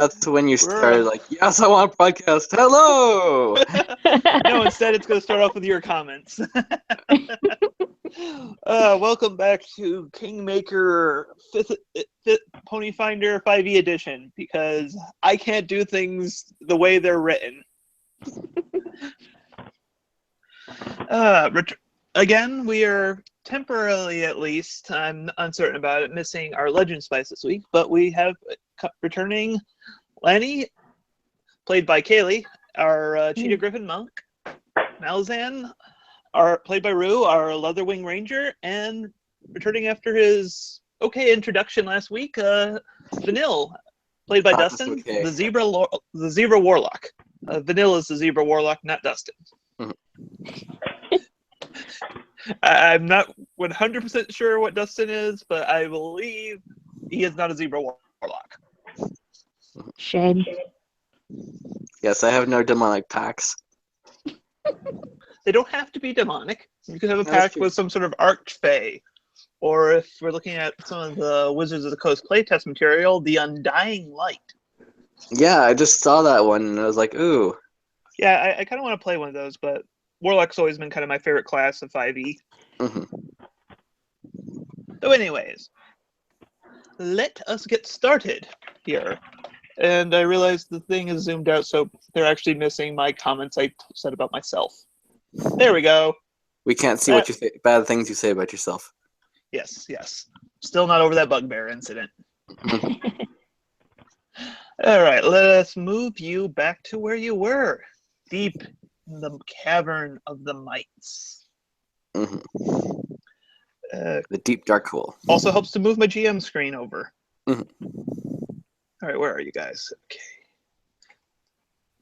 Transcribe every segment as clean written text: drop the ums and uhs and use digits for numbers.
That's when you started like, yes, I want a podcast. Hello! No, instead it's going to start off with your comments. Welcome back to Kingmaker Ponyfinder 5e edition, because I can't do things the way they're written. Again, we are temporarily, at least, I'm uncertain about it, missing our Legend Spice this week, but we have returning Lanny, played by Kaylee, our Cheetah Griffin Monk, Malzan, played by Rue, our Leatherwing Ranger, and returning after his okay introduction last week, Vanille, played by Dustin, okay. the Zebra Warlock. Vanille is the Zebra Warlock, not Dustin. I'm not 100% sure what Dustin is, but I believe he is not a Zebra Warlock. Shame. Yes, I have no demonic packs. They don't have to be demonic. You could have a pact with some sort of archfey. Or if we're looking at some of the Wizards of the Coast playtest material, the Undying Light. Yeah, I just saw that one and I was like, ooh. Yeah, I kind of want to play one of those, but Warlock's always been kind of my favorite class of 5e. So anyways, let us get started here. And I realized the thing is zoomed out, so they're actually missing my comments I said about myself. There we go. We can't see what you say, bad things you say about yourself. Yes, yes. Still not over that bugbear incident. All right, let us move you back to where you were, deep in the cavern of the mites. The deep dark hole. Also helps to move my GM screen over. All right, where are you guys? Okay.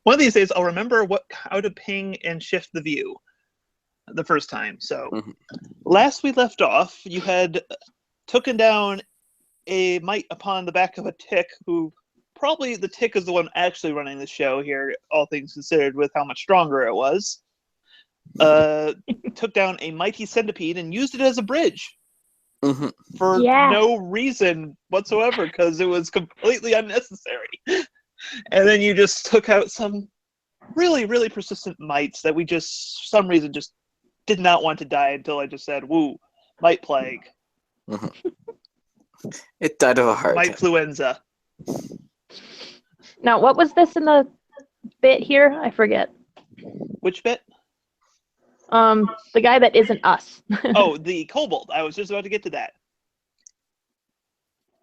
One of these days, I'll remember how to ping and shift the view the first time. So, last we left off, you had taken down a mite upon the back of a tick, who probably the tick is the one actually running the show here, all things considered, with how much stronger it was. Took down a mighty centipede and used it as a bridge. For no reason whatsoever, because it was completely unnecessary. And then you just took out some really, really persistent mites that we just, for some reason, just did not want to die until I just said, woo, mite plague. It died of a heart attack. Mite-fluenza. Now, what was this in the bit here? I forget. Which bit? The guy that isn't us. Oh, the kobold. I was just about to get to that.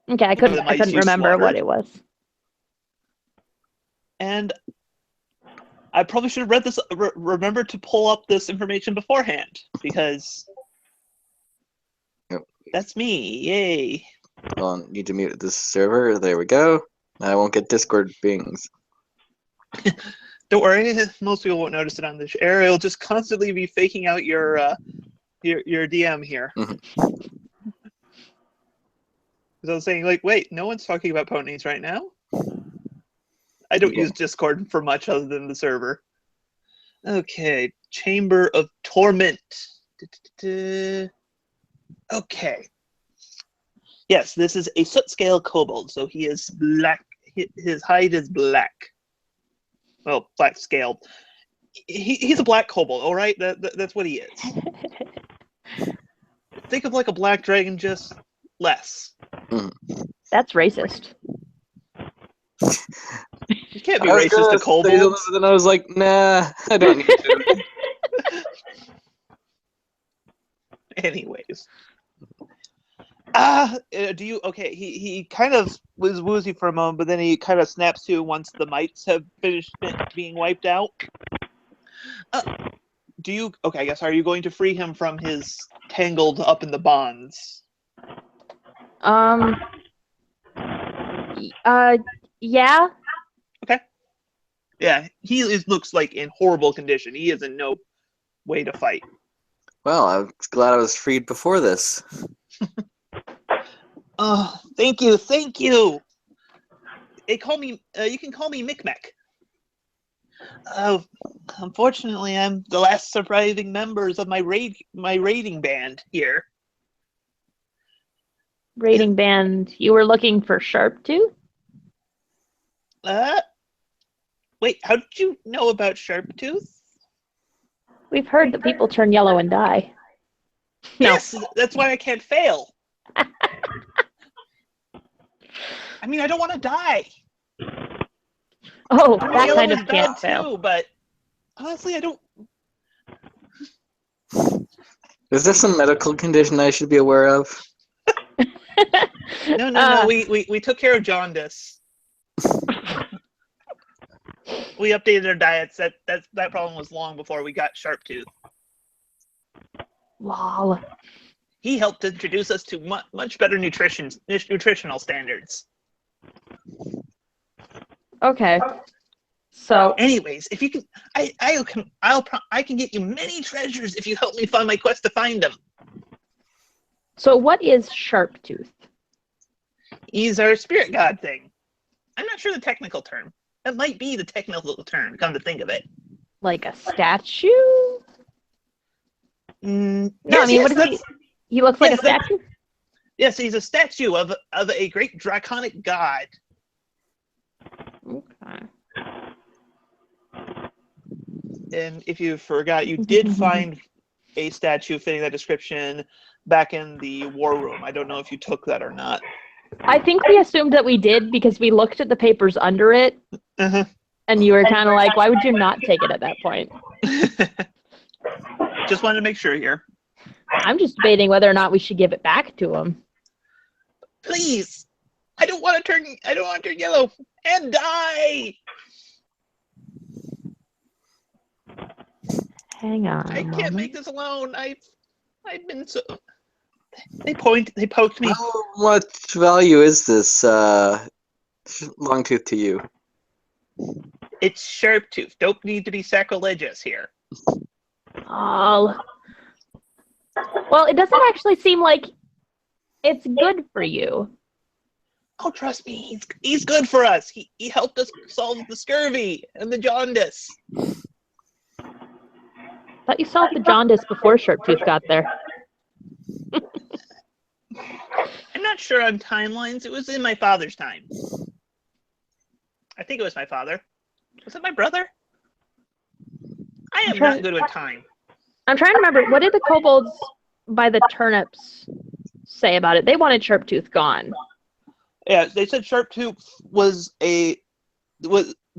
Okay, I couldn't remember what it was. And I probably should have read this, remembered to pull up this information beforehand, because that's me. Yay. Well, need to mute this server. There we go. I won't get Discord bings. Don't worry, most people won't notice it on this air. It'll just constantly be faking out your DM here. Because I was saying, like, wait, no one's talking about ponies right now. I don't use Discord for much other than the server. Okay, Chamber of Torment. Okay. Yes, this is a soot scale kobold, so he is black. His hide is black. Well, black scaled. He's a black kobold, all right? That's what he is. Think of like a black dragon, just less. That's racist. You can't be racist to kobolds. Then I was like, nah, I don't need to. Anyways. Do you... Okay, he kind of was woozy for a moment, but then he kind of snaps to once the mites have finished being wiped out. Do you... Okay, I guess, are you going to free him from his tangled up in the bonds? Yeah. Okay. Yeah, he looks like in horrible condition. He is in no way to fight. Well, I'm glad I was freed before this. Oh, thank you, thank you. They call me. You can call me Micmac. Unfortunately, I'm the last surviving members of my raiding band here. Raiding band. You were looking for Sharptooth? Wait, how did you know about Sharptooth? We've heard that people turn yellow and die. No. Yes, that's why I can't fail. I mean, I don't want to die. Oh, Turning that yellow kind is of bad can't fail. too, but honestly, I don't. Is there some medical condition I should be aware of? No. We took care of jaundice. We updated our diets. That problem was long before we got Sharptooth. Lol. He helped introduce us to much better nutritional standards. Okay. So, Anyways, if you can, I can get you many treasures if you help me find my quest to find them. so what is Sharptooth? He's our spirit god thing. I'm not sure the technical term. That might be the technical term, come to think of it. Like a statue? No, No, I mean, what is he? He looks like a statue? Yes, he's a statue of a great draconic god. Okay. And if you forgot, you did find a statue fitting that description back in the war room. I don't know if you took that or not. I think we assumed that we did because we looked at the papers under it, and you were kind of like, why would you not take it at that point? Just wanted to make sure here. I'm just debating whether or not we should give it back to him. Please, I don't want to turn yellow and die. Hang on. I can't make this alone. I've been so. They poked me. How much value is this Longtooth to you? It's Sharptooth. Don't need to be sacrilegious here. Oh. Well, it doesn't actually seem like it's good for you. Oh, trust me, he's good for us. He helped us solve the scurvy and the jaundice. Thought you solved the jaundice before Sharptooth got there. I'm not sure on timelines. It was in my father's time. I think it was my father. Was it my brother? I am not good with time. I'm trying to remember. What did the kobolds by the turnips say about it? They wanted Sharptooth gone. Yeah, they said Sharptooth was the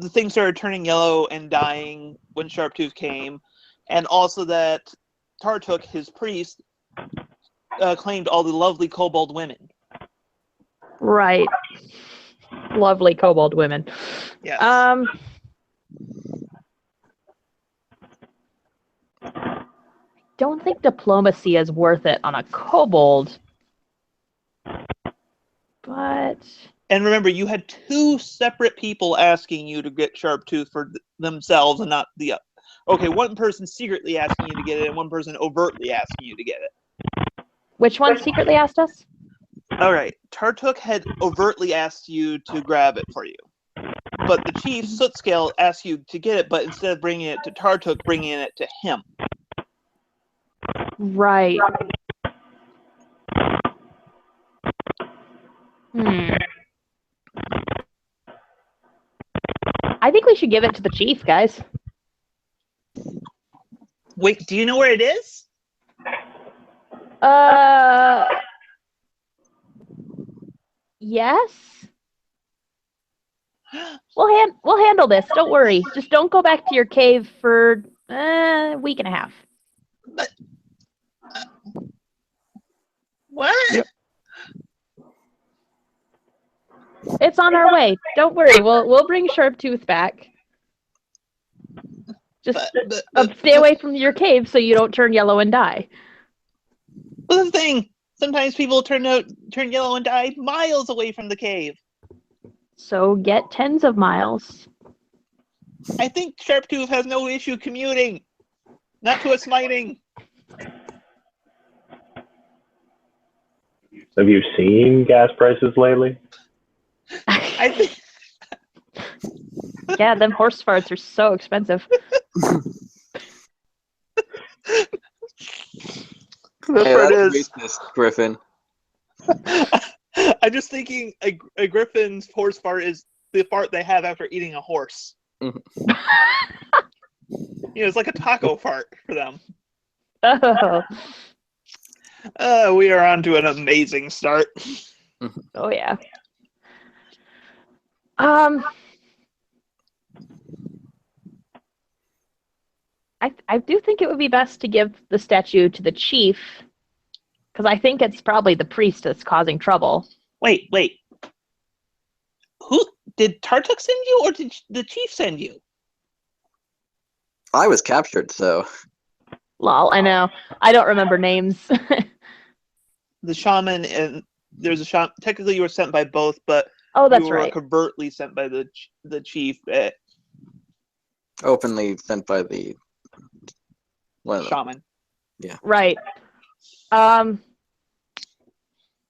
thing started turning yellow and dying when Sharptooth came, and also that Tartuk, his priest, claimed all the lovely kobold women. Right. Lovely kobold women. Yes. Don't think diplomacy is worth it on a kobold. But... And remember, you had two separate people asking you to get Sharptooth for themselves and not the other. Okay, one person secretly asking you to get it and one person overtly asking you to get it. Which one secretly asked us? All right, Tartuk had overtly asked you to grab it for you. But the chief, Sootscale, asked you to get it, but instead of bringing it to Tartuk, bringing it to him. Right. I think we should give it to the chief, guys. Wait, do you know where it is? Yes. We'll handle this. Don't worry. Just don't go back to your cave for a week and a half. But what? Yep. It's on our way. Don't worry. We'll bring Sharptooth back. Just stay away from your cave so you don't turn yellow and die. Well, the thing. Sometimes people turn yellow and die miles away from the cave. So get tens of miles. I think Sharptooth has no issue commuting. Not to a smiting. Have you seen gas prices lately? I think. Yeah, them horse farts are so expensive. The part is, Griffin. I'm just thinking a griffin's horse fart is the fart they have after eating a horse. Mhm. It's like a taco fart for them. Oh. We are on to an amazing start. Oh yeah. I do think it would be best to give the statue to the chief, because I think it's probably the priest that's causing trouble. Wait. Who did Tartuk send you, or did the chief send you? I was captured, so Lol, I know. I don't remember names. The shaman and there's a shaman. Technically, you were sent by both, but Oh, that's you were right. covertly sent by the chief openly sent by the one of them. shaman. Yeah. Right. I'll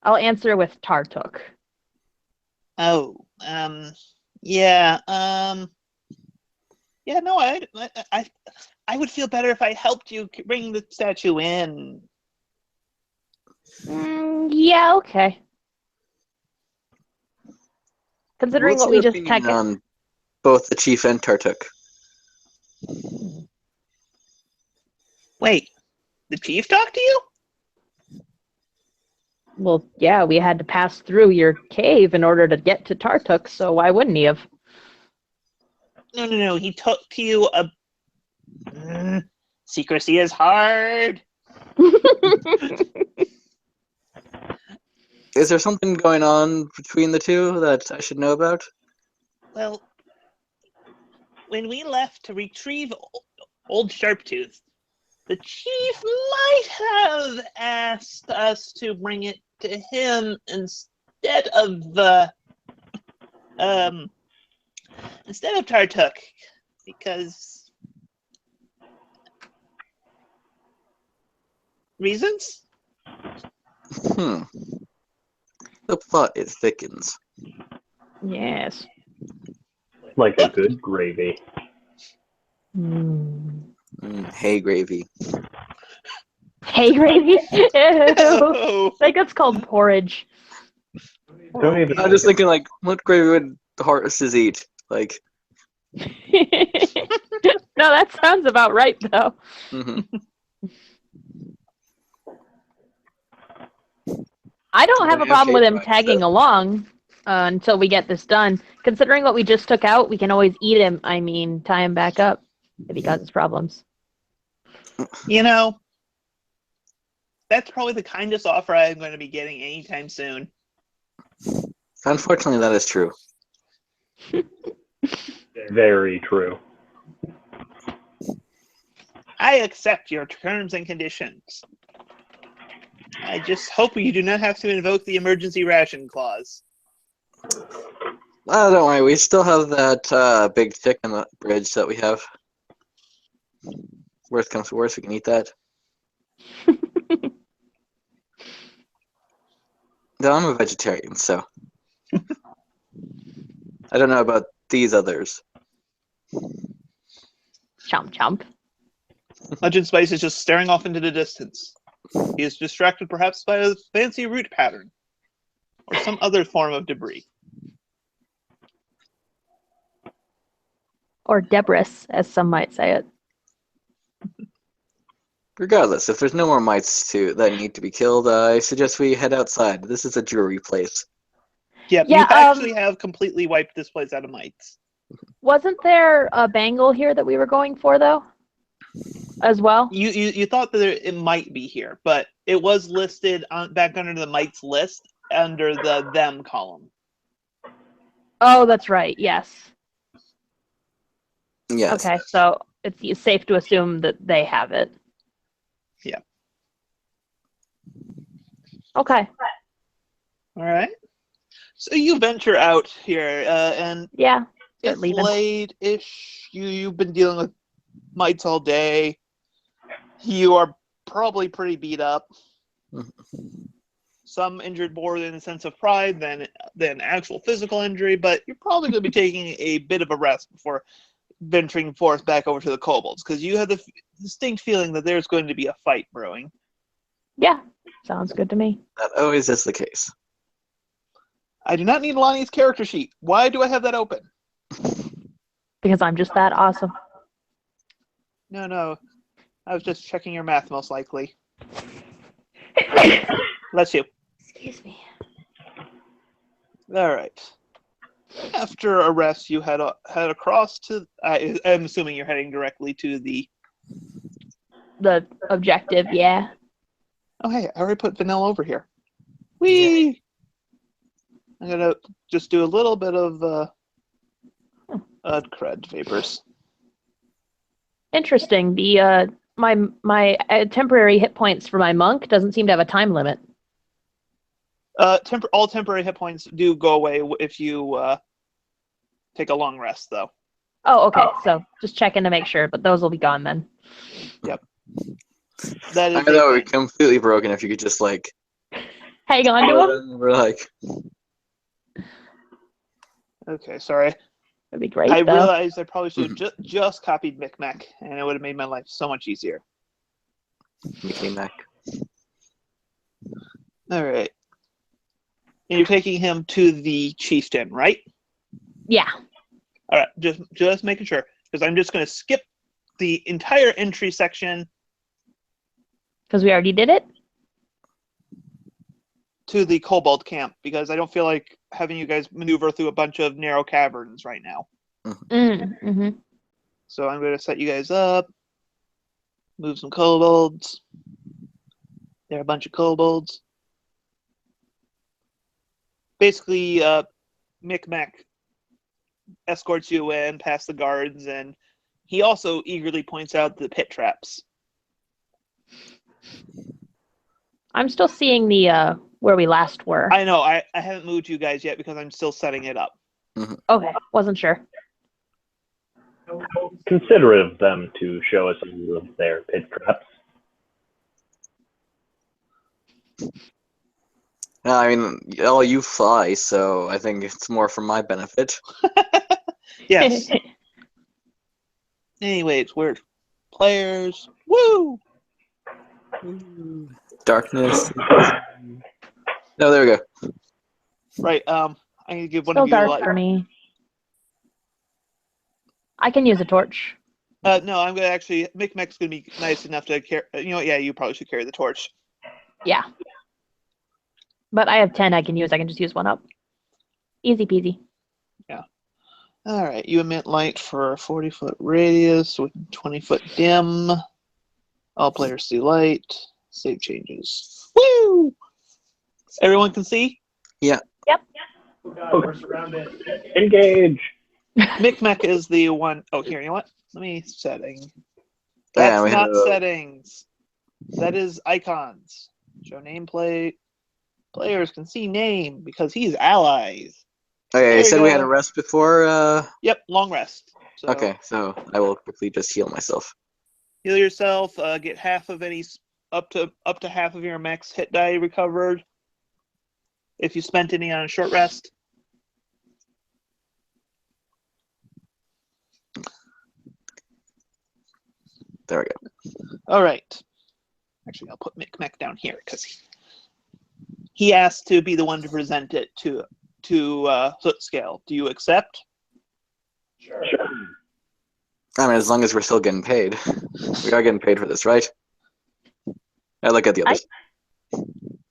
answer with Tartuk. Oh, yeah, yeah. No, I would feel better if I helped you bring the statue in. Yeah, okay. Considering What's what we your just opinion on both the chief and Tartuk? Wait, the chief talked to you? Well, yeah, we had to pass through your cave in order to get to Tartuk, so why wouldn't he have? No. He talked to you. Secrecy is hard. Is there something going on between the two that I should know about? Well, when we left to retrieve Old Sharptooth, the chief might have asked us to bring it to him instead of Tartuk, because reasons. The plot it thickens. Yes. Like a good gravy. Hay gravy. Hay gravy? Ew. Oh. I think it's called porridge. Don't even I'm just thinking, like, what gravy would horses eat? Like, No, that sounds about right, though. I don't have a problem with him tagging along until we get this done. Considering what we just took out, we can always eat him. I mean, tie him back up if he causes problems. That's probably the kindest offer I'm going to be getting anytime soon. Unfortunately, that is true. Very true. I accept your terms and conditions. I just hope you do not have to invoke the emergency ration clause. Don't worry, we still have that big chicken bridge that we have. Worst comes to worst, we can eat that. No, I'm a vegetarian, so I don't know about these others. Chomp chomp. Legend Spice is just staring off into the distance. He is distracted perhaps by a fancy root pattern or some other form of debris. Or debris, as some might say it. Regardless, if there's no more mites that need to be killed, I suggest we head outside. This is a jewelry place. Yeah, you actually have completely wiped this place out of mites. Wasn't there a bangle here that we were going for, though? As well? You thought that it might be here, but it was listed back under the mites list under the them column. Oh, that's right. Yes. Yes. Okay, so it's safe to assume that they have it. Yeah. Okay. All right. So you venture out here, and yeah, it's late-ish. You've been dealing with mites all day. You are probably pretty beat up. Some injured more in the sense of pride than actual physical injury, but you're probably going to be taking a bit of a rest before venturing forth back over to the kobolds, because you have the distinct feeling that there's going to be a fight brewing. Yeah, sounds good to me. That always is the case. I do not need Lonnie's character sheet. Why do I have that open? Because I'm just that awesome. No. I was just checking your math, most likely. Bless you. Excuse me. All right. After a rest, you head across to. I'm assuming you're heading directly to the. The objective, yeah. Oh hey, I already put Vanilla over here. Whee! I'm gonna just do a little bit of cred vapors. Interesting. The my temporary hit points for my monk doesn't seem to have a time limit. All temporary hit points do go away if you take a long rest, though. Oh, okay. So just checking to make sure, but those will be gone then. Yep. That is. I mean, that would be completely broken if you could just like. Hang on to them. We're like. Okay, sorry. That'd be great. I though. realized I probably should have just copied Micmac, and it would have made my life so much easier. Mickey Mac. All right. And you're taking him to the chieftain, right? Yeah. All right, just making sure, because I'm just going to skip the entire entry section Because we already did it? to the kobold camp, because I don't feel like having you guys maneuver through a bunch of narrow caverns right now. Mm-hmm. So I'm going to set you guys up, move some kobolds. There are a bunch of kobolds. Basically, Micmac escorts you in past the guards, and he also eagerly points out the pit traps. I'm still seeing the where we last were. I know, I haven't moved you guys yet because I'm still setting it up. Okay, wasn't sure. Considerate of them to show us all of their pit traps. I mean, all you fly, so I think it's more for my benefit. Yes. Anyways, we're players. Woo! Darkness. No, there we go. Right. I'm gonna give one Still of you dark for me. I can use a torch. No, I'm gonna actually. Micmac's gonna be nice enough to carry. You know what? Yeah, you probably should carry the torch. Yeah. But I have 10 I can use. I can just use one up. Easy peasy. Yeah. All right. You emit light for a 40-foot radius with 20-foot dim. All players see light. Save changes. Woo! Everyone can see? Yeah. Yep. Engage! Micmac is the one. Oh, here, you know what? Let me setting. Yeah, That's we not have a- settings. That is icons. Show nameplate. Players can see name because he's allies. Okay, There you you said we had go. a rest before. Yep, long rest. So Okay, so I will quickly just heal myself. heal yourself. Get half of any up to half of your max hit die recovered. If you spent any on a short rest. There we go. All right. Actually, I'll put Micmac down here because he asked to be the one to present it to Foot Scale. Do you accept? Sure. I mean, as long as we're still getting paid. We are getting paid for this, right? I look at the others.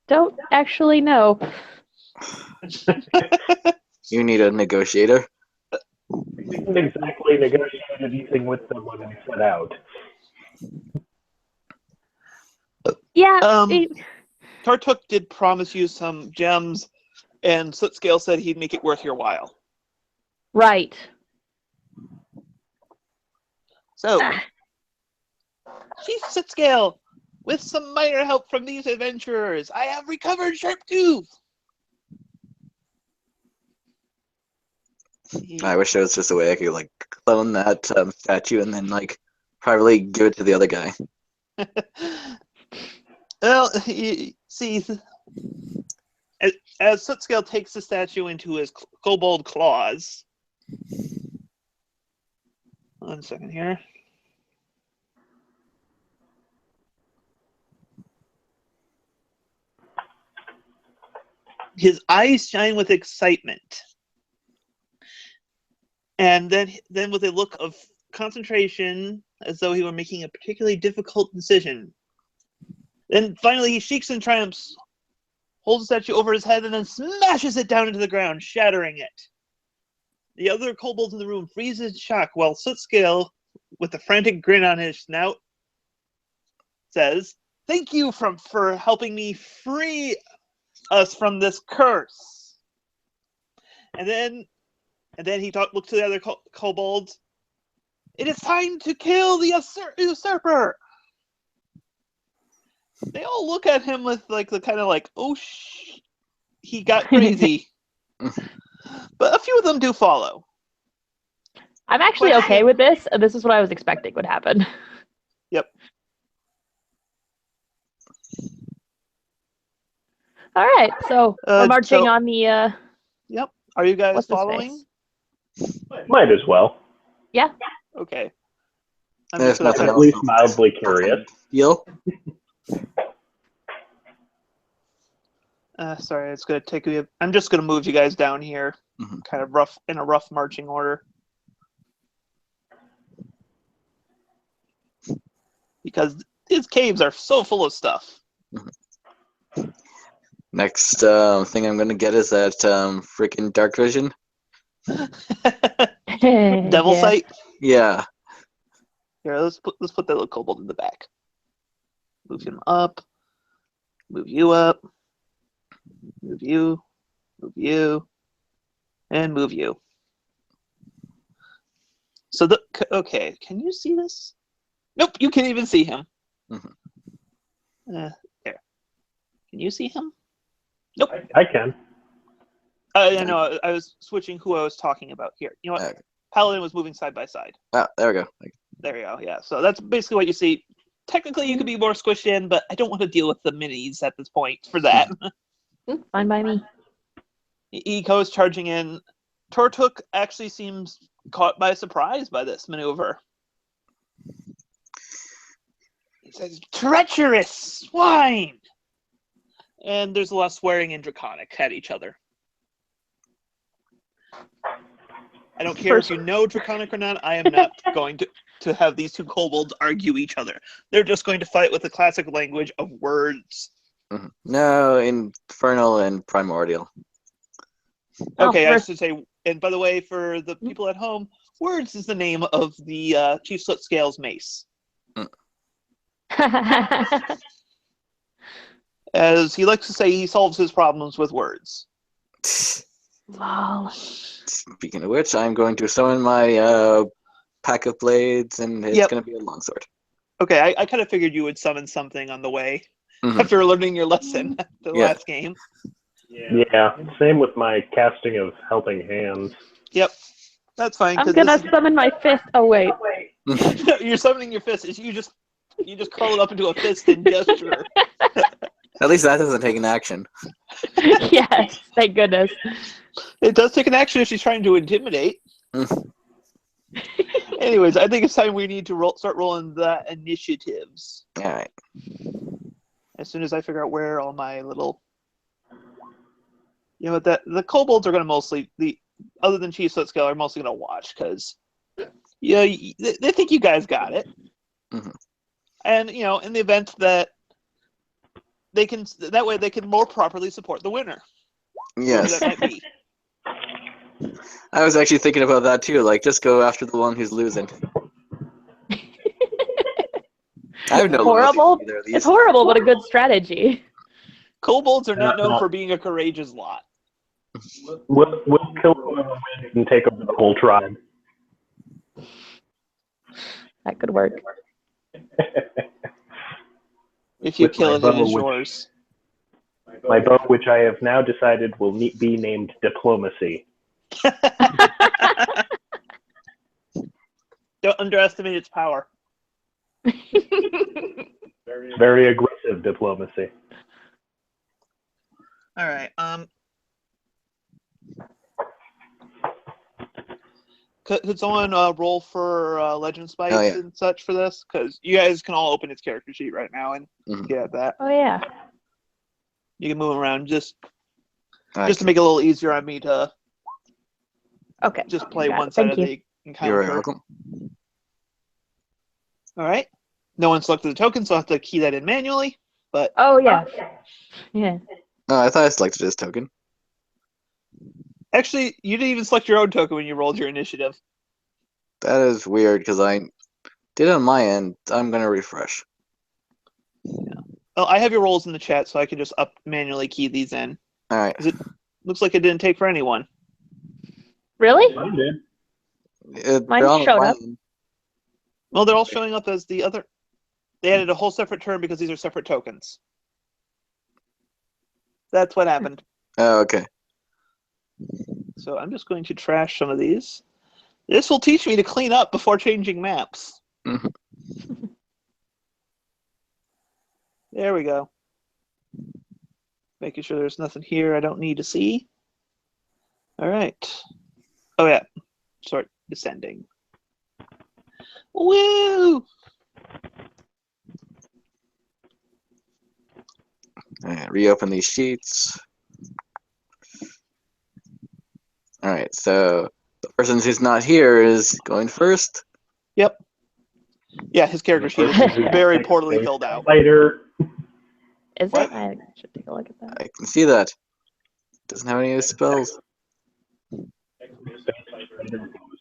Don't actually know. You need a negotiator. We didn't exactly negotiate anything with them when we set out. Yeah. Tartuk did promise you some gems, and Sootscale said he'd make it worth your while. Right. So, Chief Sootscale, with some minor help from these adventurers, I have recovered Sharptooth. I wish there was just a way I could like clone that statue and then like privately give it to the other guy. Well, see, as Sootscale takes the statue into his kobold claws. 1 second here. his eyes shine with excitement. And then with a look of concentration, as though he were making a particularly difficult decision. Then finally he shrieks in triumph, holds the statue over his head, and then smashes it down into the ground, shattering it. The other kobolds in the room freeze in shock, while Sootscale, with a frantic grin on his snout, says, "Thank you for helping me free us from this curse." And then he looks to the other kobolds. "It is time to kill the usurper." They all look at him with like the kind of like, "Oh, he got crazy." But a few of them do follow. I'm actually okay with this. This is what I was expecting would happen. Yep. All right, so we're marching on the. Yep. Are you guys following? Might as well. Yeah. Okay. I'm There's nothing at least mildly curious. Deal. Sorry, it's gonna take me. I'm just gonna move you guys down here, kind of in a rough marching order, because these caves are so full of stuff. Next thing I'm gonna get is that freaking dark vision. Devil sight. Yeah. Here, let's put that little kobold in the back. Move him up. Move you up. Move you. Move you. And move you. So okay, can you see this? Nope, you can't even see him. There. Can you see him? Nope. I can. I know. I was switching who I was talking about here. You know what? Okay. Paladin was moving side by side. Ah, there we go. There you go. Yeah. So that's basically what you see. Technically, you could be more squished in, but I don't want to deal with the minis at this point for that. Fine by me. Eco is charging in. Tortuk actually seems caught by surprise by this maneuver. He says, "Treacherous swine!" And there's a lot of swearing in Draconic at each other. I don't care if you know Draconic or not. I am not going to have these two kobolds argue each other. They're just going to fight with the classic language of words. No, Infernal and Primordial. Okay, I should say, and by the way, for the people at home, words is the name of the Chief Sootscale's mace. As he likes to say, he solves his problems with words. Wow. Speaking of which, I'm going to summon my pack of blades, and it's going to be a longsword. Okay, I kind of figured you would summon something on the way after learning your lesson at the last game. Yeah, same with my casting of Helping Hands. Yep, that's fine. I'm gonna summon my fist. Oh wait. You're summoning your fist. You just curl it up into a fist and gesture. At least that doesn't take an action. Yes, thank goodness. It does take an action if she's trying to intimidate. Anyways, I think it's time we need to start rolling the initiatives. All right. As soon as I figure out where all my little... You know, the kobolds are going to mostly... Other than Chief Sootscale, are mostly going to watch, because they think you guys got it. And, you know, in the event that that way they can more properly support the winner. Yes. That might be. I was actually thinking about that too. Like, just go after the one who's losing. I have no horrible. It's horrible, but a good strategy. Kobolds are not known for being a courageous lot. We'll kill whoever wins and take over the whole tribe. That could work. If you kill it, it is yours. My bow, which I have now decided will be named Diplomacy. Don't underestimate its power. Very aggressive diplomacy. All right. Could someone roll for Legend Spice and such for this? Because you guys can all open its character sheet right now and get at that. Oh yeah. You can move around. Just Just to make it a little easier on me to Okay. just play Got one it. side Thank of you. the encounter. You're very welcome. All right. No one selected the token, so I'll have to key that in manually. But Oh yeah. Yeah. No, I thought I selected this token. actually, you didn't even select your own token when you rolled your initiative. That is weird because I did it on my end. I'm gonna refresh. Oh, I have your rolls in the chat, so I can just manually key these in. All right. Looks like it didn't take for anyone. Really? I did. Mine They're on showed my up. end. Well, they're all showing up as the other. They added a whole separate turn because these are separate tokens. That's what happened. Oh, okay. So I'm just going to trash some of these. This will teach me to clean up before changing maps. Mhm. There we go. Making sure there's nothing here I don't need to see. All right. Oh, yeah. Start descending. Woo! All right, reopen these sheets. All right, so the person who's not here is going first. Yep. Yeah, his character sheet is very poorly filled out. Later. Is What? it? I should take a look at that. I can see that. Doesn't have any spells.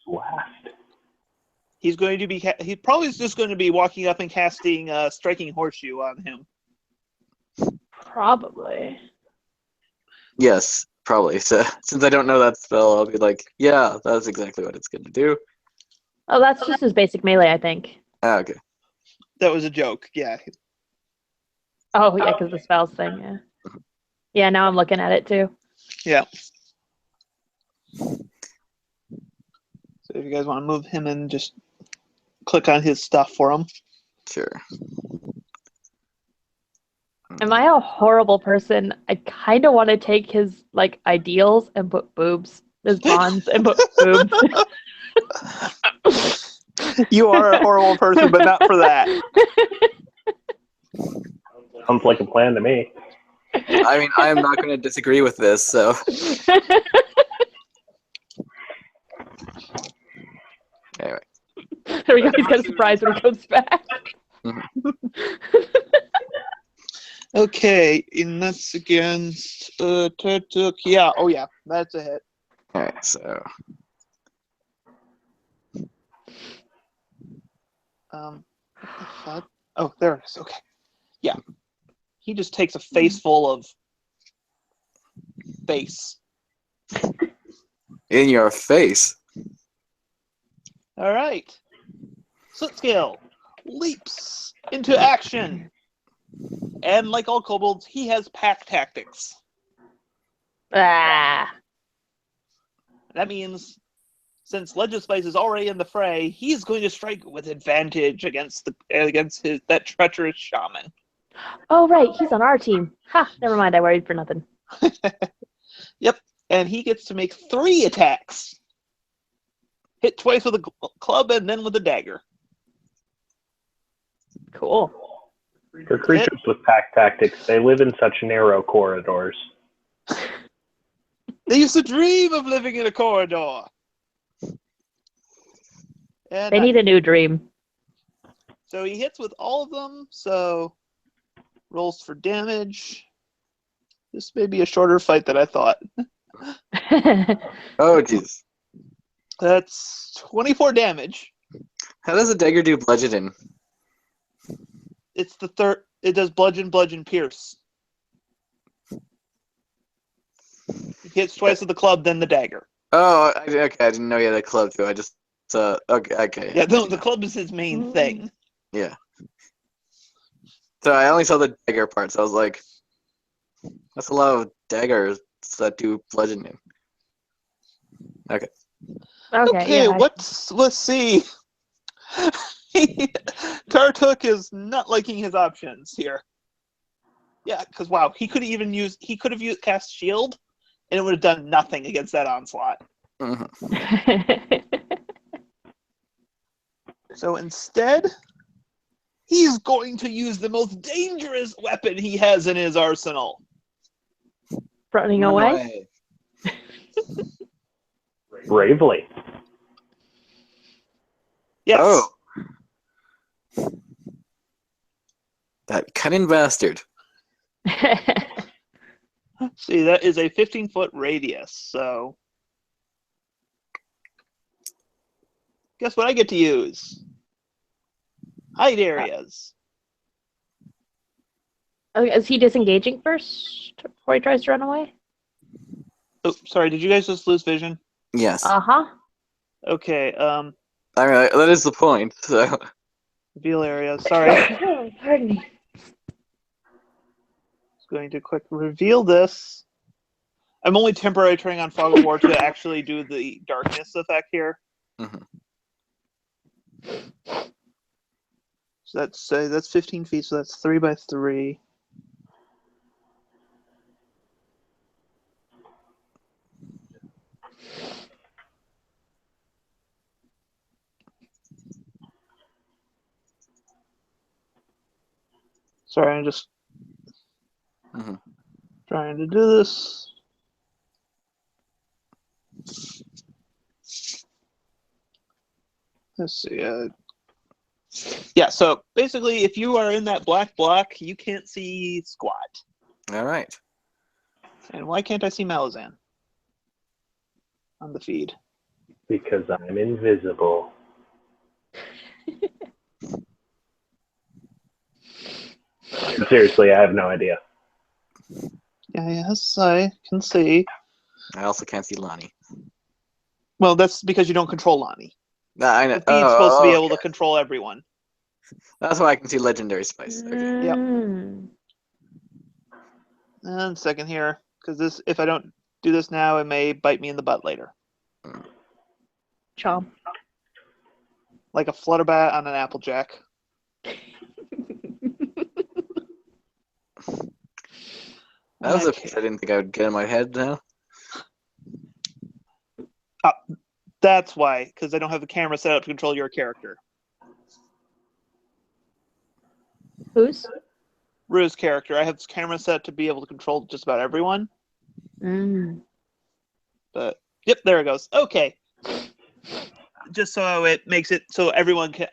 Last. He's going to be. He probably is just going to be walking up and casting Striking Horseshoe on him. Probably. Yes, probably. So since I don't know that spell, I'll be like, yeah, that's exactly what it's going to do. Oh, that's just his basic melee, I think. Ah, okay. That was a joke. Yeah. Oh yeah, because the spells thing. Yeah. Yeah. Now I'm looking at it too. Yeah. So if you guys want to move him and just click on his stuff for him. Sure. Am I a horrible person? I kind of want to take his like ideals and put boobs, his bonds, and put boobs. You are a horrible person, but not for that. Sounds like a plan to me. I mean, I am not going to disagree with this, so. Anyway. There we go. He's got a surprise when he comes back. Okay, and that's against Turtuk. Yeah, oh yeah, that's a hit. Alright, so. What the fuck? Oh, there it is. Okay. Yeah. He just takes a face full of face. In your face. All right. Soot Scale leaps into action. And like all kobolds, he has pack tactics. Ah. That means since Legispice is already in the fray, he's going to strike with advantage against that treacherous shaman. Oh right, he's on our team. Ha! Never mind. I worried for nothing. Yep, and he gets to make 3 attacks. Hit twice with a club and then with a dagger. Cool. For creatures with pack tactics, they live in such narrow corridors. They used to dream of living in a corridor. And They need a new dream. so he hits with all of them, so rolls for damage. This may be a shorter fight than I thought. Oh, jeez. That's 24 damage. How does a dagger do bludgeoning? It's the third. It does bludgeon, bludgeon, pierce. He hits twice with the club, then the dagger. Oh, okay. I didn't know he had a club too. I just okay. Yeah, no, the club is his main thing. Yeah. So I only saw the dagger part, so I was like, that's a lot of daggers that do bludgeoning. Okay. Okay. Yeah. Let's see. Tartuk is not liking his options here. Yeah, because wow, he could have used cast shield, and it would have done nothing against that onslaught. Mm-hmm. So instead, he's going to use the most dangerous weapon he has in his arsenal. Running Run away? Bravely. Yes. Oh. That cunning bastard. See, that is a 15-foot radius, so... Guess what I get to use? Hide areas. Is he disengaging first before he tries to run away? Oh, sorry, did you guys just lose vision? Yes. Uh-huh. Okay, I mean, that is the point, so... reveal area. Sorry. Pardon me. Going to quick reveal this. I'm only temporarily turning on Fog of War to actually do the darkness effect here. Mm-hmm. So that's 15 feet, so that's 3 by 3. Sorry, I'm just trying to do this. Let's see. Yeah, so basically, if you are in that black block, you can't see squat. All right. And why can't I see Malazan on the feed? Because I'm invisible. Seriously, I have no idea. Yeah, yes, I can see. I also can't see Lonnie. Well, that's because you don't control Lonnie. I know. The feed's supposed to be able to control everyone. That's why I can see Legendary Spice. Okay. Yep. Mm. And second here, because this, if I don't do this now, it may bite me in the butt later. Chomp. Like a flutterbat on an applejack. That was Okay. a piece I didn't think I would get in my head now. That's why, because I don't have the camera set up to control your character. Who's? Rue's character. I have this camera set to be able to control just about everyone. Mm. But, yep, there it goes. Okay. Just so it makes it so everyone can,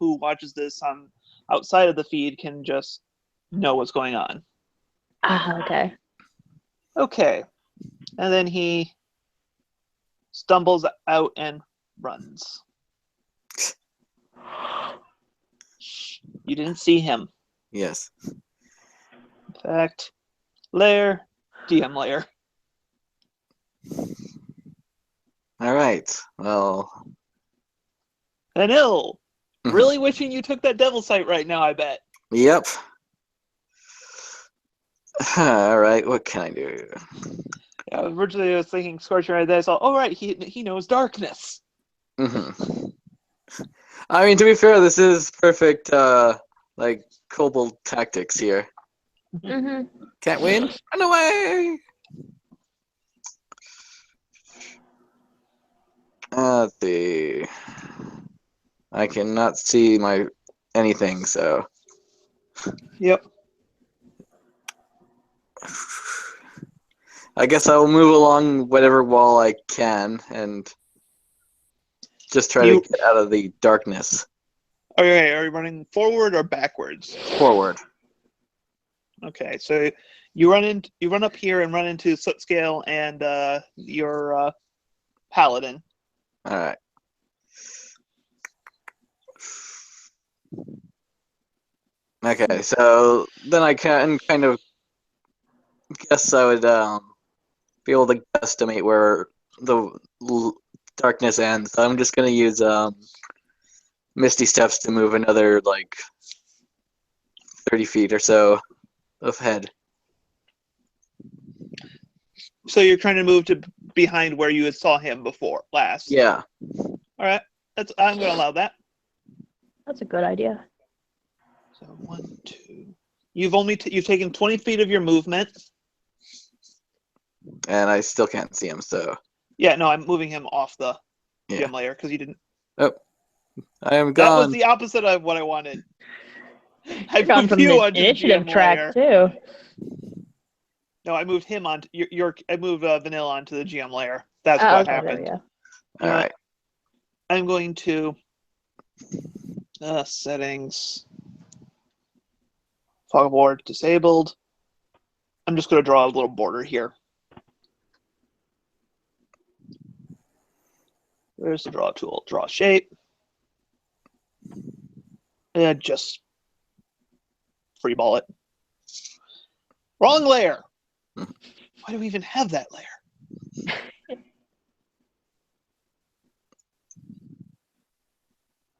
who watches this on outside of the feed can just know what's going on. Ah, okay. Okay. And then he stumbles out and runs. You didn't see him. Yes. In fact, lair, DM lair. All right. Well. Anil, really wishing you took that devil sight right now, I bet. Yep. All right. What can I do? Yeah, originally I was thinking Scorching right there. I saw, oh right, he knows darkness. I mean, to be fair, this is perfect, like, kobold tactics here. Mm-hmm. Can't win? Run away! Let's see. I cannot see anything, so... Yep. I guess I will move along whatever wall I can, and just try to get out of the darkness. Okay, are you running forward or backwards? Forward. Okay, so you run up here and run into Sootscale and your paladin. All right. Okay, so then I can kind of guess I would be able to estimate where the darkness ends. So I'm just gonna use Misty Steps to move another like 30 feet or so ahead. So you're trying to move to behind where you saw him before last. Yeah. All right, I'm going to allow that. That's a good idea. So 1, 2. You've taken 20 feet of your movement. And I still can't see him, so. Yeah, no, I'm moving him off the Yeah. gem layer because you didn't. Oh, I am That was gone. the opposite of what I wanted. I Gone moved from you the onto the initiative GM track layer. too. No, I moved him on. I moved Vanilla onto the GM layer. That's Oh, what okay, happened. there All right. I'm going to settings. Fog board disabled. I'm just going to draw a little border here. Where's the draw tool? Draw shape. And just freeball it. Wrong layer. Why do we even have that layer?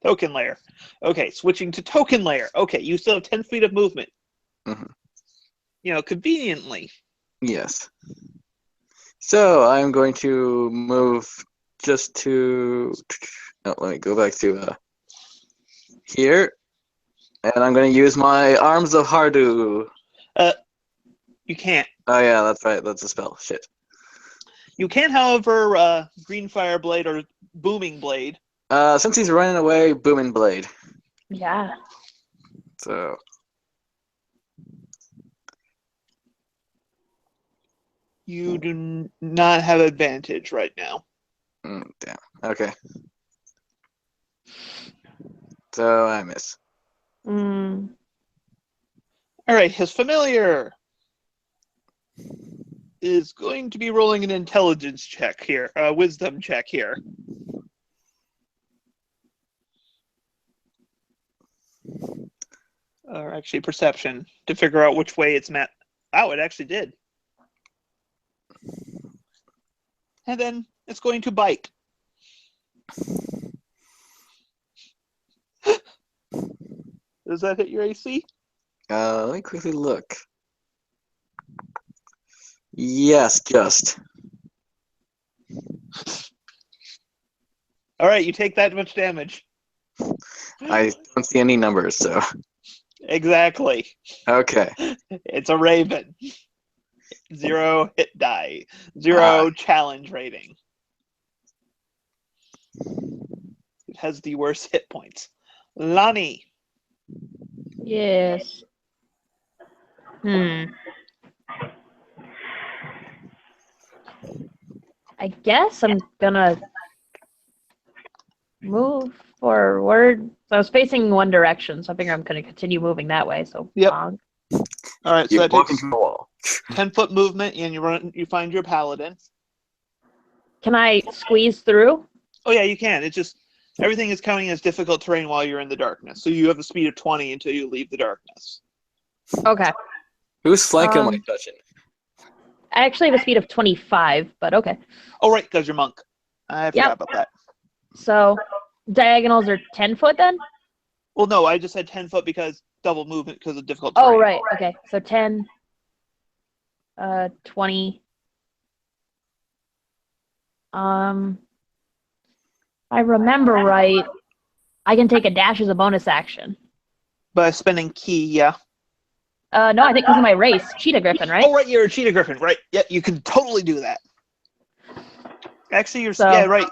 Token layer. Okay, switching to token layer. Okay, you still have 10 feet of movement. Mm-hmm. You know, conveniently. Yes. So I'm going to move just to. Oh, let me go back to here, and I'm going to use my Arms of Hardu. You can't. Oh yeah, that's right. That's a spell. Shit. You can, however, Green Fire Blade or Booming Blade. Since he's running away, Booming Blade. Yeah. So. You do not have advantage right now. Damn. Okay. So I miss. Mm. All right, his familiar is going to be rolling an intelligence check here, a wisdom check here. Or actually perception, to figure out which way it's met. Oh, it actually did. And then it's going to bite. Does that hit your AC? Let me quickly look. Yes, just. All right, you take that much damage. I don't see any numbers, so. Exactly. Okay. It's a raven. 0 hit die. 0 challenge rating. It has the worst hit points. Lonnie. Yes. I guess I'm gonna move forward. So I was facing one direction, so I figure I'm gonna continue moving that way. So Yep. bonk. All right, so You that walk takes into the wall. 10-foot movement, and you find your paladin. Can I squeeze through? Oh yeah, you can. It's just everything is counting as difficult terrain while you're in the darkness. So you have a speed of 20 until you leave the darkness. Okay. Whose flank am I touching? I actually have a speed of 25, but okay. Oh right, because you're monk. I forgot about that. So diagonals are 10 foot then? Well, no, I just said 10 foot because double movement because of difficult terrain. Oh, right. Okay. So 10, 20. If I remember right, I can take a dash as a bonus action. By spending key, yeah. No, I think because of my race. Cheetah Griffin, right? Oh, right, you're a cheetah griffin, right? Yeah, you can totally do that. Actually, So- right.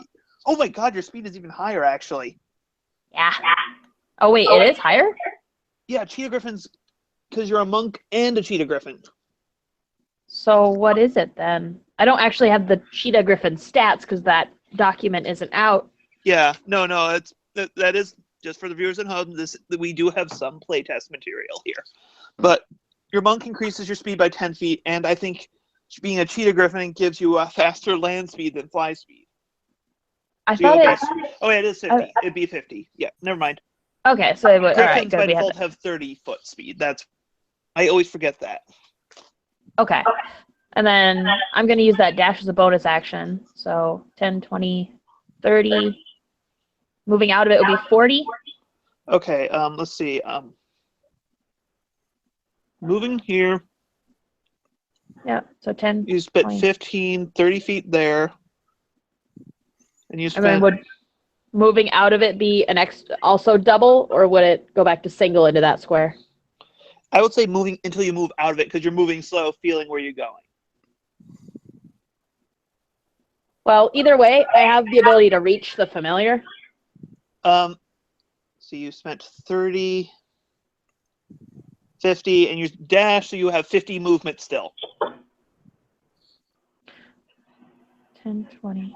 Oh my god, your speed is even higher, actually. Yeah. Oh, wait, it is higher? Yeah, cheetah griffins, because you're a monk and a cheetah griffin. So what is it then? I don't actually have the Cheetah Griffin stats because that document isn't out. Yeah, no, that is just for the viewers at home. We do have some playtest material here, but your monk increases your speed by 10 feet, and I think being a cheetah griffin gives you a faster land speed than fly speed. I So thought it. Oh, yeah, it is 50. It'd be 50. Yeah, never mind. Okay, so it would. All right, Griffins good. by We have default have 30-foot speed. I always forget that. Okay. And then I'm going to use that dash as a bonus action. So 10, 20, 30. Moving out of it will be 40. Okay, let's see. Moving here, Yeah, so 10. you spent 20. 15, 30 feet there. And you And then spent... would moving out of it be an also double, or would it go back to single into that square? I would say moving until you move out of it, because you're moving slow, feeling where you're going. Well, either way, I have the ability to reach the familiar. So you spent 30, 50, and you dash, so you have 50 movement still. 10, 20.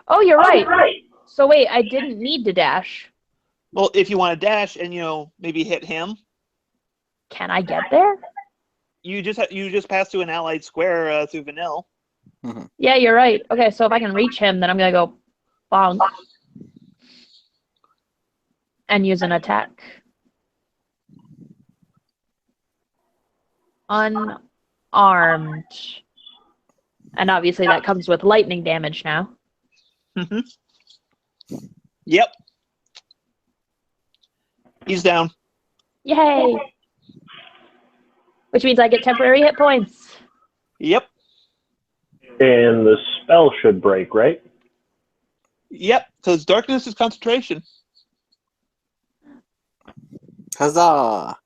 Oh, you're right. So wait, I didn't need to dash. Well, if you want to dash and maybe hit him, can I get there? You just pass through an allied square through Vanille. Mm-hmm. Yeah, you're right. Okay, so if I can reach him, then I'm gonna go bonk and use an attack. Unarmed. And obviously that comes with lightning damage now. Mm-hmm. Yep. He's down. Yay! Which means I get temporary hit points. Yep. And the spell should break, right? Yep, because darkness is concentration. Huzzah!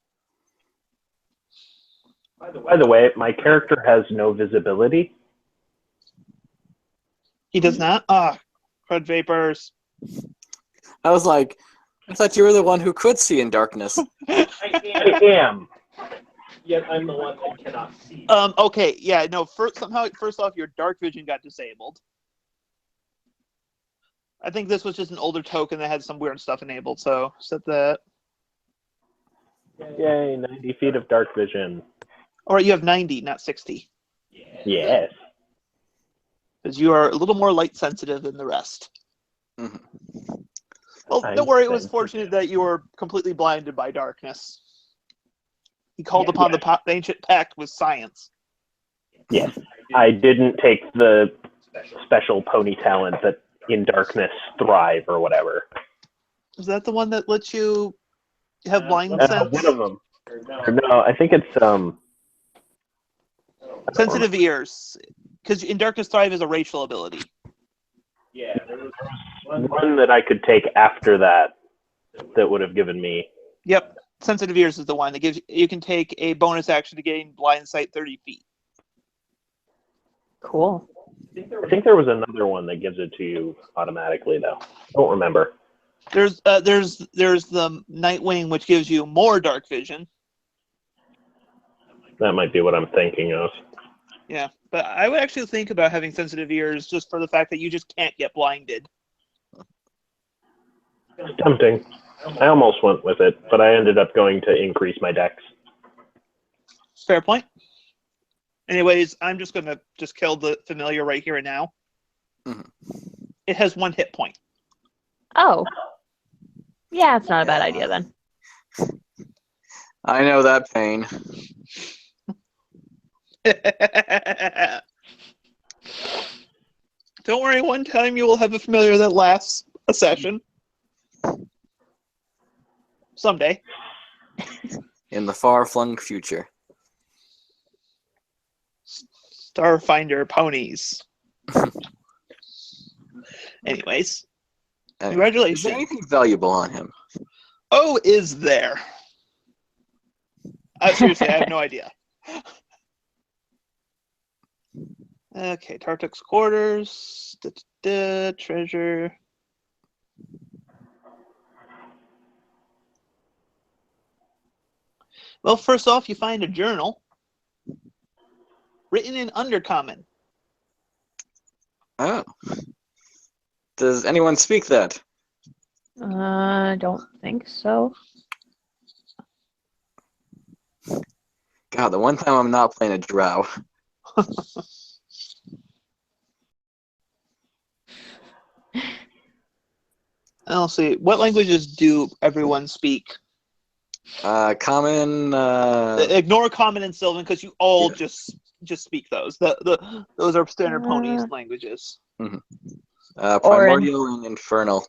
By the way, my character has no visibility. He does not? Crud vapors. I was like, I thought you were the one who could see in darkness. I am. Yet I'm the one that cannot see. Okay, yeah, no, first off, your dark vision got disabled. I think this was just an older token that had some weird stuff enabled, so set that. Yay, 90 feet of dark vision. Or you have 90, not 60. Yes. Because you are a little more light sensitive than the rest. Mm-hmm. Well, don't worry, it was fortunate that you were completely blinded by darkness. He called upon the ancient pact with science. Yes. I didn't take the special pony talent that in darkness thrive or whatever. Is that the one that lets you have blind sense? One of them. No, I think it's sensitive ears. Because in darkness thrive is a racial ability. Yeah, there was one that I could take after that would have given me. Yep, sensitive ears is the one that gives you can take a bonus action to gain blind sight 30 feet. Cool. I think there was another one that gives it to you automatically, though. I don't remember. There's the Nightwing, which gives you more dark vision. That might be what I'm thinking of. Yeah, but I would actually think about having sensitive ears just for the fact that you just can't get blinded. It's tempting. I almost went with it, but I ended up going to increase my dex. Fair point. Anyways, I'm just going to kill the familiar right here and now. Mm-hmm. It has 1 hit point. Oh. Yeah, it's not a bad idea then. I know that pain. Don't worry, one time you will have a familiar that lasts a session. Someday. In the far-flung future. Starfinder ponies. Anyways. Congratulations. Is there anything valuable on him? Oh, is there? Seriously, I have no idea. Okay, Tartuk's quarters. Treasure. Well, first off, you find a journal written in Undercommon. Oh. Does anyone speak that? I don't think so. God, the one time I'm not playing a drow. I'll see. What languages do everyone speak? Common. Ignore Common and Sylvan because you all just speak those. Those are standard ponies languages. Mm-hmm. Primordial and Infernal.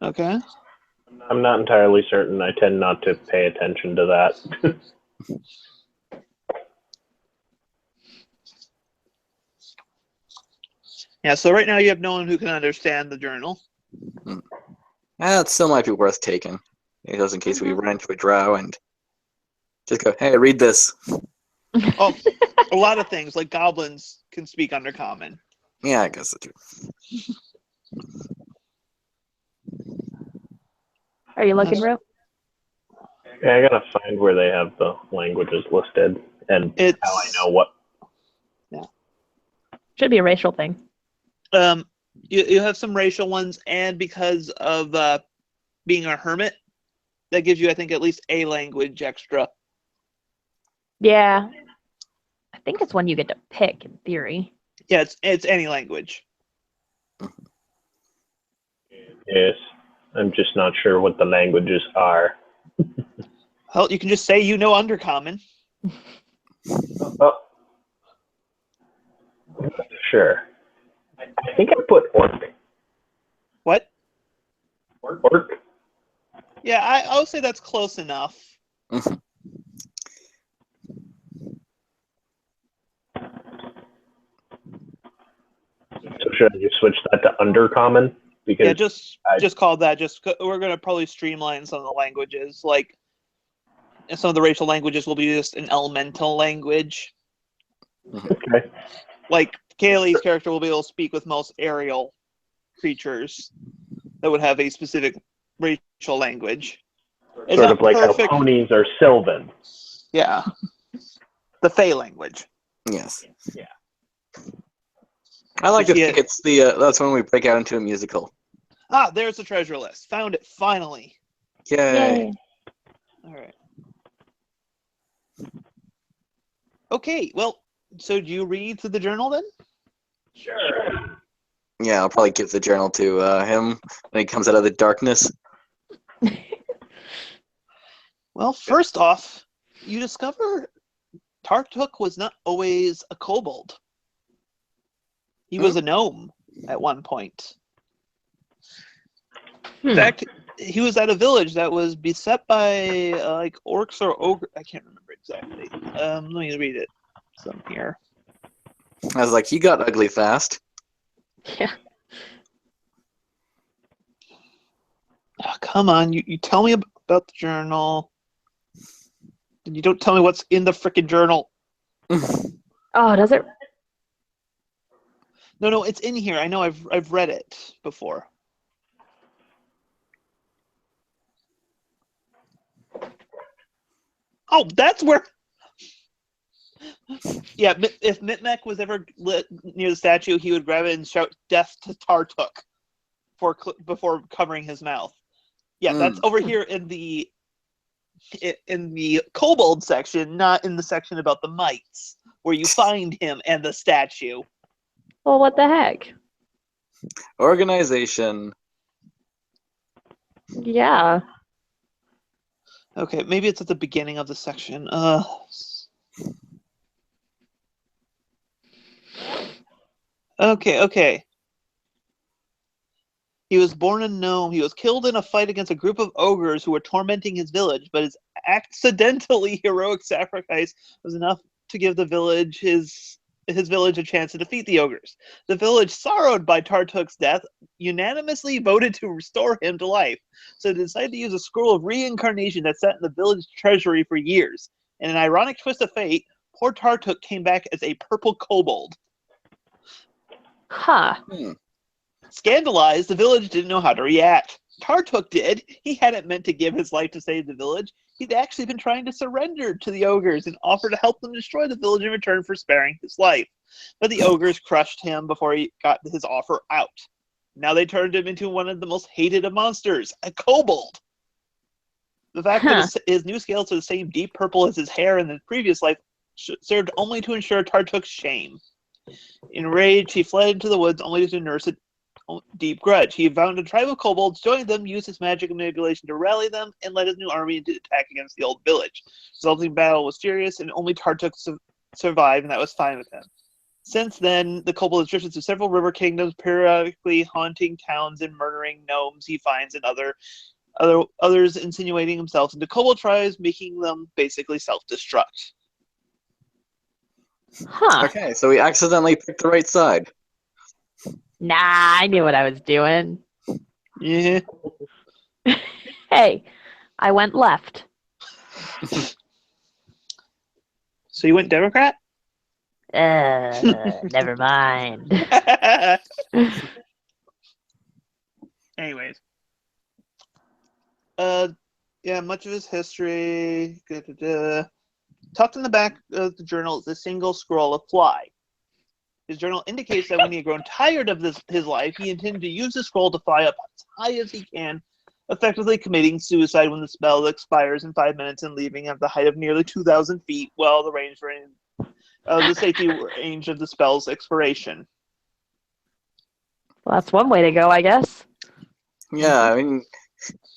Okay. I'm not entirely certain. I tend not to pay attention to that. Yeah, so right now you have no one who can understand the journal. It still might be worth taking. Just in case we run into a drow and just go, hey, read this. Oh, a lot of things, like goblins can speak Undercommon. Yeah, I guess that's true. Are you looking, Ru? Yeah, I gotta find where they have the languages listed and how I know what. Should be a racial thing. You have some racial ones, and because of being a hermit, that gives you, I think, at least a language extra. Yeah. I think it's one you get to pick, in theory. Yeah, it's any language. Yes. I'm just not sure what the languages are. Well, you can just say you know Undercommon. Oh. Sure. I think I put orc. What? Orc? Yeah, I'll say that's close enough. So should I just switch that to undercommon? Because Yeah, just call that. We're gonna probably streamline some of the languages. Like, some of the racial languages will be just an elemental language. Okay. Like, Kaylee's character will be able to speak with most aerial creatures that would have a specific racial language. It's Sort not of like perfect. how ponies are Sylvan. Yeah. The Fey language. Yes. Yeah. I like to Yeah. think it's the that's when we break out into a musical. Ah, there's the treasure list. Found it, finally. Yay. All right. Okay, well, so do you read through the journal then? Sure. Yeah, I'll probably give the journal to him when he comes out of the darkness. Well, first off, you discover Tartuk was not always a kobold. He was a gnome at one point. In fact, he was at a village that was beset by like orcs or ogre. I can't remember exactly. Let me read it. Some here. I was like, he got ugly fast. Yeah. Oh, come on, you tell me about the journal. You don't tell me what's in the frickin' journal. Oh, does it? No, it's in here. I know. I've read it before. Oh, that's where. Yeah, if Mitmec was ever near the statue, he would grab it and shout "Death to Tartuk" before covering his mouth. Yeah, that's over here in the kobold section, not in the section about the mites, where you find him and the statue. Well, what the heck? Organization. Yeah. Okay, maybe it's at the beginning of the section. Okay. He was born a gnome. He was killed in a fight against a group of ogres who were tormenting his village, but his accidentally heroic sacrifice was enough to give the village his village a chance to defeat the ogres. The village, sorrowed by Tartuk's death, unanimously voted to restore him to life. So they decided to use a scroll of reincarnation that sat in the village treasury for years. In an ironic twist of fate, poor Tartuk came back as a purple kobold. Huh. Scandalized, the village didn't know how to react. Tartuk did. He hadn't meant to give his life to save the village. He'd actually been trying to surrender to the ogres and offer to help them destroy the village in return for sparing his life. But the ogres crushed him before he got his offer out. Now they turned him into one of the most hated of monsters, a kobold. The fact that his new scales are the same deep purple as his hair in the previous life served only to ensure Tartuk's shame. Enraged, he fled into the woods only to nurse a deep grudge. He found a tribe of kobolds, joined them, used his magic and manipulation to rally them, and led his new army to attack against the old village. The resulting battle was furious, and only Tartuk survived, and that was fine with him. Since then, the kobold has drifted through several river kingdoms, periodically haunting towns and murdering gnomes he finds and others, insinuating himself into kobold tribes, making them basically self-destruct. Huh. Okay, so we accidentally picked the right side. Nah, I knew what I was doing. Yeah. Hey, I went left. So you went Democrat? Never mind. Anyways. Yeah, much of his history. Tucked in the back of the journal is a single scroll of fly. His journal indicates that when he had grown tired of his life, he intended to use the scroll to fly up as high as he can, effectively committing suicide when the spell expires in 5 minutes and leaving at the height of nearly 2,000 feet, well, the safety range of the spell's expiration. Well, that's one way to go, I guess. Yeah, I mean,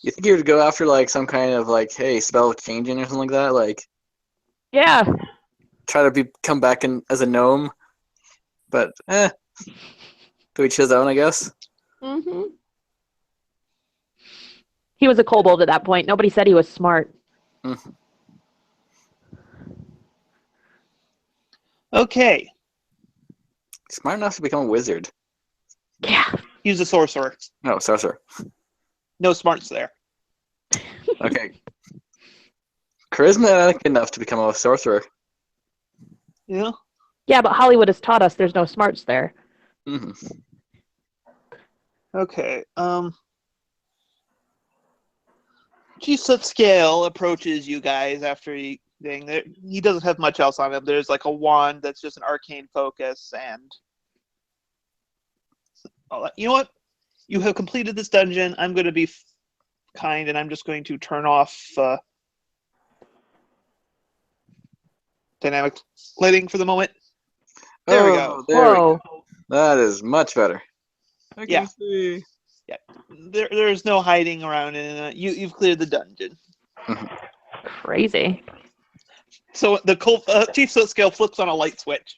you think he would go after like some kind of like, hey, spell changing or something like that? Like, Yeah. try to come back as a gnome, but to each his own, I guess. Mm-hmm. He was a kobold at that point. Nobody said he was smart. Mm-hmm. Okay. Smart enough to become a wizard. Yeah. He's a sorcerer. No, sorcerer. No smarts there. Okay. Charismatic enough to become a sorcerer. Yeah. Yeah, but Hollywood has taught us there's no smarts there. Mm-hmm. Okay. Chief Scale approaches you guys after he doesn't have much else on him. There's like a wand that's just an arcane focus, and you know what? You have completed this dungeon. I'm going to be kind, and I'm just going to turn off dynamic lighting for the moment. There we go. There we Whoa. go. That is much better. I can Yeah. see. Yeah, there's no hiding around in it. You've cleared the dungeon. Crazy. So the Chief Scale flips on a light switch.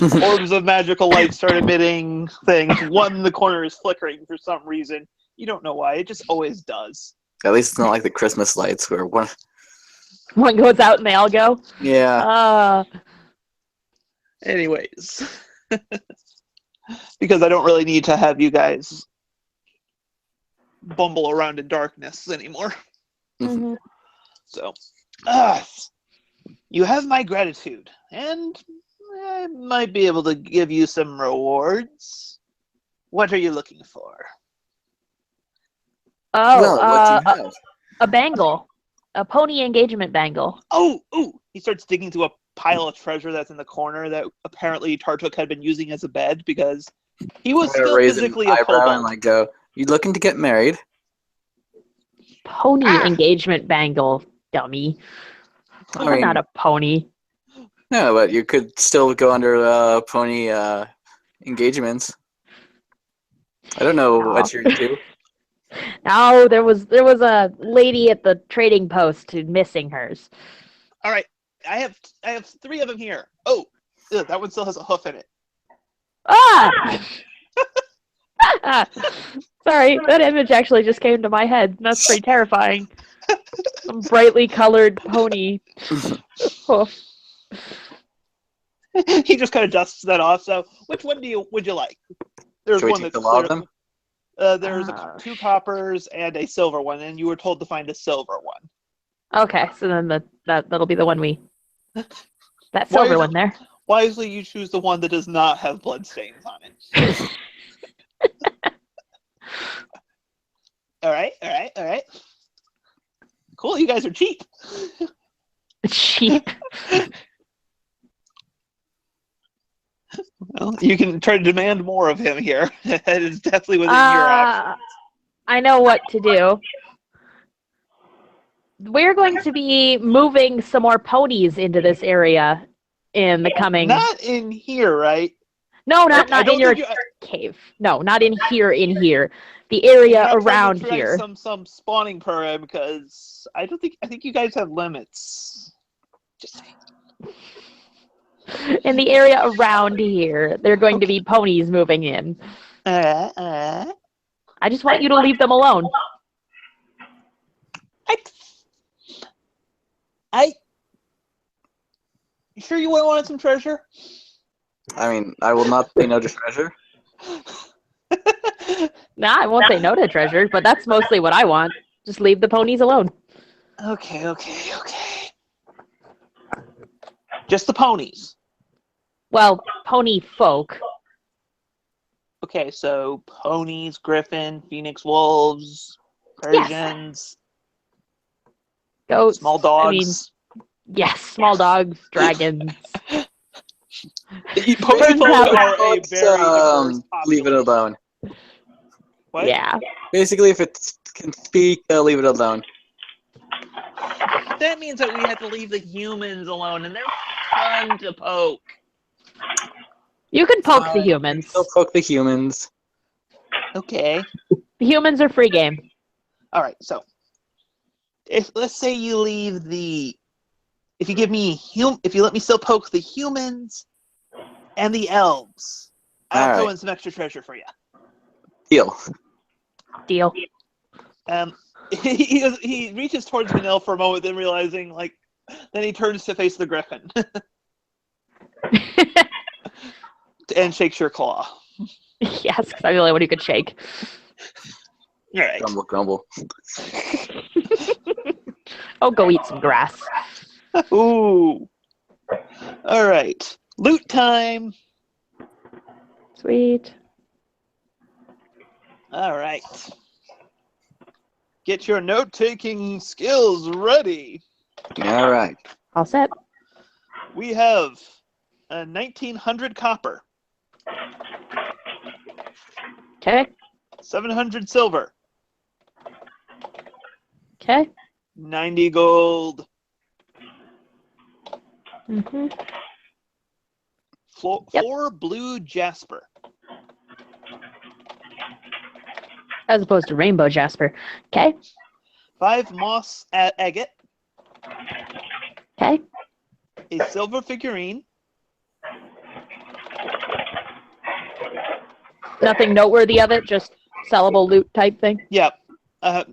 Orbs of magical light start emitting things. One in the corner is flickering for some reason. You don't know why. It just always does. At least it's not like the Christmas lights where one. One goes out and they all go? Yeah. Anyways. Because I don't really need to have you guys bumble around in darkness anymore. Mm-hmm. So, you have my gratitude, and I might be able to give you some rewards. What are you looking for? Oh, Well, what do you have? a bangle. A pony engagement bangle. Oh! He starts digging through a pile of treasure that's in the corner that apparently Tartuk had been using as a bed because he was I'm gonna still raise physically an a eyebrow kobold. and like go, "You looking to get married?" Pony engagement bangle, dummy. I I'm mean, not a pony. no, but you could still go under pony engagements. I don't know what you're into. No, there was a lady at the trading post who's missing hers. All right, I have 3 of them here. Oh, that one still has a hoof in it. Ah! Sorry, that image actually just came to my head. That's pretty terrifying. Some brightly colored pony. Hoof. He just kind of dusts that off. So, which one would you like? There's Can we one take that's the law of them? There's 2 coppers and a silver one, and you were told to find a silver one. Okay, so then that'll be the one that silver one there. Wisely, you choose the one that does not have bloodstains on it. All right. Cool, you guys are cheap. Cheap. Well, you can try to demand more of him here. It is definitely within your options. I know what to do. We're going to be moving some more ponies into this area in the coming... Not in here, right? No, not in your cave. No, not in here, The area around here. Some spawning program, because I think you guys have limits. Just saying. In the area around here, there are going to be ponies moving in. I just want you to leave them alone. You sure you wanted some treasure? I mean, I will not say no to treasure. Nah, I won't say no to treasure, but that's mostly what I want. Just leave the ponies alone. Okay. Just the ponies. Well, pony folk. Okay, so ponies, griffin, phoenix wolves, Persians, goats, small dogs. I mean, yes, small dogs, dragons. Ponyphones are a very diverse leave it population. alone. What? Yeah. Basically, if it can speak, leave it alone. That means that we have to leave the humans alone, and they're fun to poke. You can poke the Fine, humans. Still poke the humans. Okay. The humans are free game. All right. So, let's say you leave the, if you let me still poke the humans and the elves, I'll All throw right. in some extra treasure for you. Deal. Deal. He reaches towards Vanille for a moment, then realizing, then he turns to face the griffin and shakes your claw. Yes, because I'm the only one who could shake. All right. Grumble, grumble. Oh, go eat some grass. Ooh. All right. Loot time. Sweet. All right. Get your note-taking skills ready. All right. All set. We have 1,900 copper, Okay. 700 silver, Okay. 90 gold, Mm-hmm. Yep. 4 blue jasper, As opposed to rainbow jasper. Okay. 5 moss agate, Okay. a silver figurine, Nothing noteworthy of it, just sellable loot type thing. Yep. I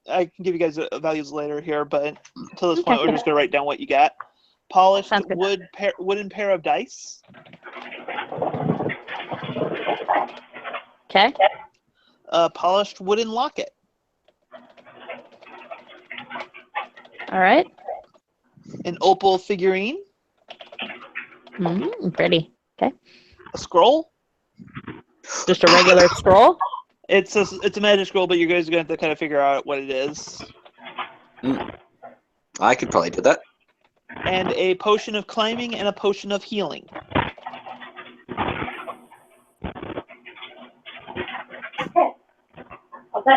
can give you guys values later here, but until this point, we're just going to write down what you got. Polished Sounds good. wooden pair of dice. Okay. Polished wooden locket. All right. An opal figurine. Pretty. Okay. A scroll. Just a regular scroll. It's a magic scroll, but you guys are going to have to kind of figure out what it is. I could probably do that. And a potion of climbing and a potion of healing. Okay.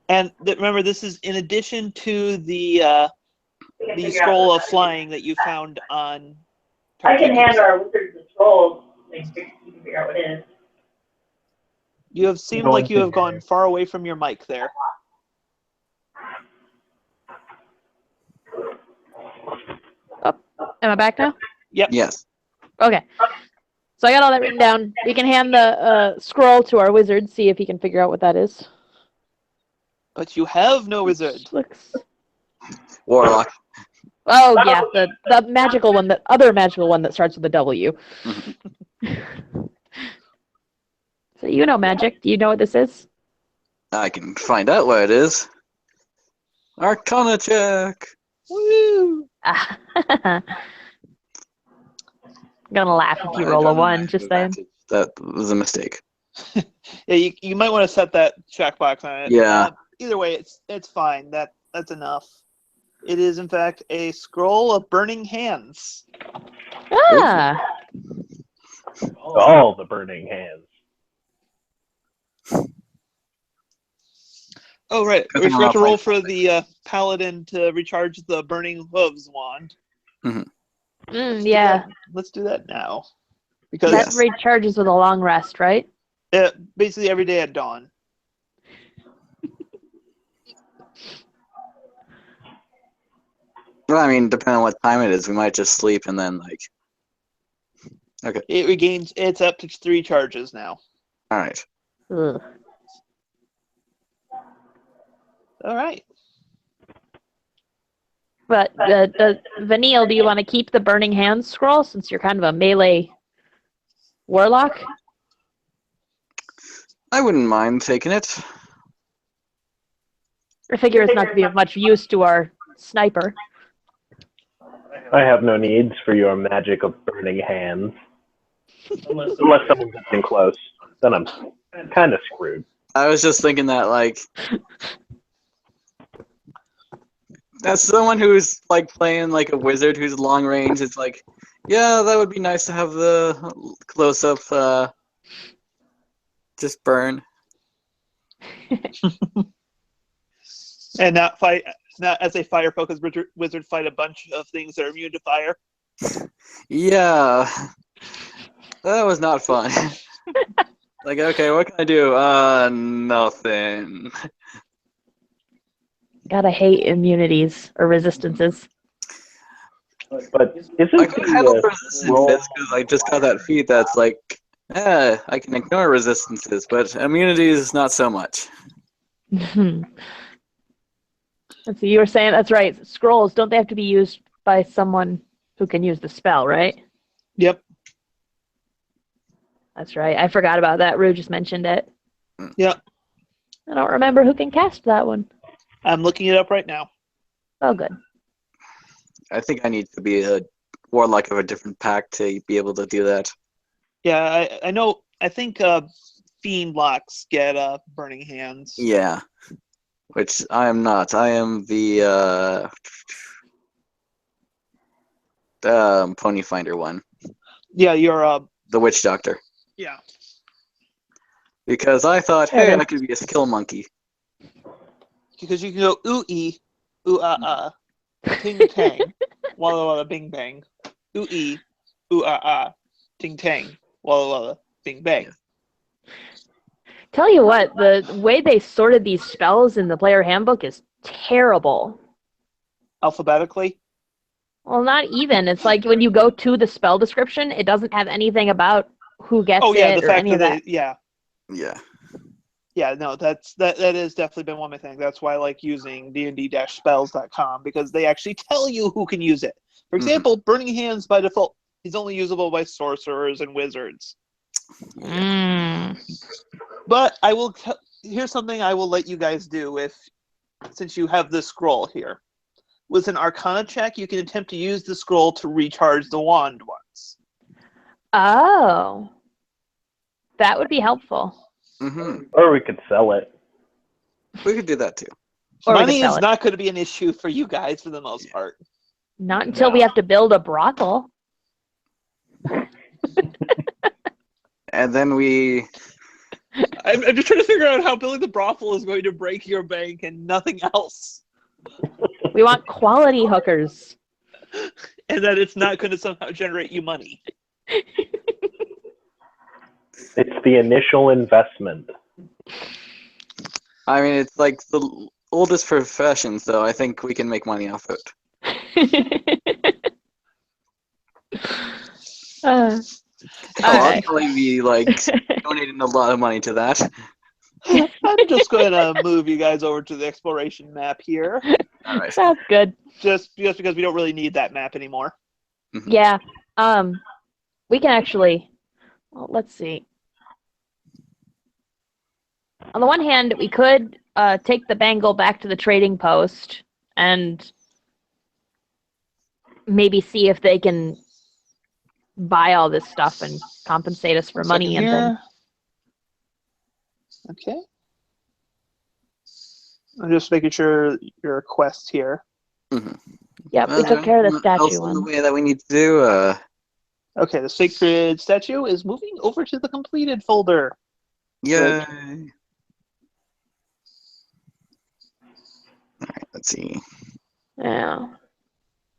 And remember, this is in addition to the scroll of flying that you found on. I can hand our wizards the scrolls. You can figure out what it is. You have seemed like you have gone far away from your mic there. Oh, am I back now? Yep. Yes. Okay. So I got all that written down. We can hand the scroll to our wizard, see if he can figure out what that is. But you have no wizard. Looks. Warlock. Oh yeah, the magical one, the other magical one that starts with a W. So you know magic. Do you know what this is? I can find out what it is. Arcana check. Woo! I'm gonna laugh if you roll a 1, just saying. That was a mistake. Yeah, you might want to set that checkbox on it. Yeah. Either way, it's fine. That's enough. It is in fact a scroll of burning hands. Ah. All the burning hands. Oh right, Good we thing I'm forgot not to roll playing for the paladin to recharge the burning hooves wand. Yeah. Let's do that now. Because That Yes. recharges with a long rest, right? basically every day at dawn. Well, I mean, depending on what time it is, we might just sleep and then Okay. It regains. It's up to 3 charges now. All right. Ugh. All right. But Vanille, do you want to keep the burning hands scroll since you're kind of a melee warlock? I wouldn't mind taking it. I figure it's not going to be of much use to our sniper. I have no needs for your magic of burning hands. Unless someone's getting close, then I'm kind of screwed. I was just thinking that, as someone who's playing a wizard who's long range, it's Yeah, that would be nice to have the close-up just burn. And not as a fire-focused wizard fight a bunch of things that are immune to fire. Yeah, that was not fun. Like, okay, what can I do? Nothing. Gotta hate immunities or resistances. But I isn't could handle the roll? resistances because I just got that feat that's like, I can ignore resistances, but immunities, not so much. Let's see, you were saying that's right. Scrolls, don't they have to be used by someone who can use the spell, right? Yep. That's right. I forgot about that. Rue just mentioned it. Yep. I don't remember who can cast that one. I'm looking it up right now. Oh, good. I think I need to be a warlock of a different pack to be able to do that. Yeah, I know. I think fiend locks get burning hands. Yeah, which I am not. I am the Ponyfinder one, Yeah, you're the witch doctor. yeah. Because I thought, There it hey, is. I could be a skill monkey. Because you can go ooh-ee, ooh-ah-ah, ting tang, walla walla bing bang, ooh-ee, ooh-ah-ah, ting tang, walla walla bing bang. Tell you what, the way they sorted these spells in the player handbook is terrible. Alphabetically? Well, not even. It's like when you go to the spell description, it doesn't have anything about who gets Oh yeah, it the or fact any of that. yeah. Yeah. Yeah, no, that has definitely been one of my things. That's why I like using dnd-spells.com, because they actually tell you who can use it. For example, Burning Hands by default is only usable by sorcerers and wizards. But I will here's something I will let you guys do since you have this scroll here. With an Arcana check, you can attempt to use the scroll to recharge the wand once. Oh. That would be helpful. Or we could sell it. We could do that too. Or we could Money sell is it. not going to be an issue for you guys for the most part. Not until we have to build a brothel. And then we... I'm just trying to figure out how building the brothel is going to break your bank and nothing else. We want quality hookers. And that it's not going to somehow generate you money. It's the initial investment. I mean, it's like the oldest profession, so I think we can make money off it. I'll probably be like donating a lot of money to that. I'm just going to move you guys over to the exploration map here. All right. Sounds good. Just because we don't really need that map anymore. Yeah. We can actually. Well, let's see. On the one hand, we could take the bangle back to the trading post and maybe see if they can buy all this stuff and compensate us for money and then. Okay. I'm just making sure your quest here. Yep, we took care of the statue else in one. the way that we need to do. Okay, the sacred statue is moving over to the completed folder. Yay! All right, let's see. Yeah.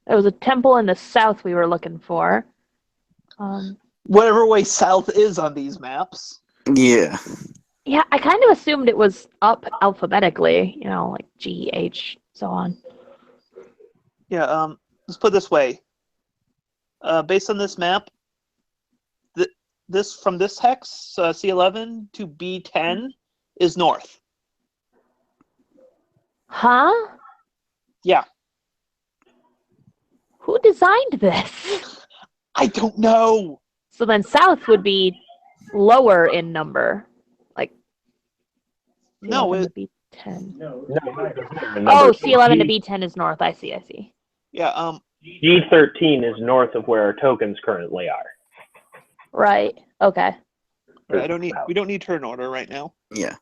There was a temple in the south we were looking for. Whatever way south is on these maps. Yeah. Yeah, I kind of assumed it was up alphabetically, like G, H, so on. Yeah, let's put it this way. Based on this map, from this hex, C11 to B10 is north. Huh? Yeah. Who designed this? I don't know. So then south would be lower in number. Like No, C11 to B10. No, Oh, C11 to B10 is north. I see. Yeah, G13 is north of where our tokens currently are. Right. Okay. we don't need turn order right now. Yeah.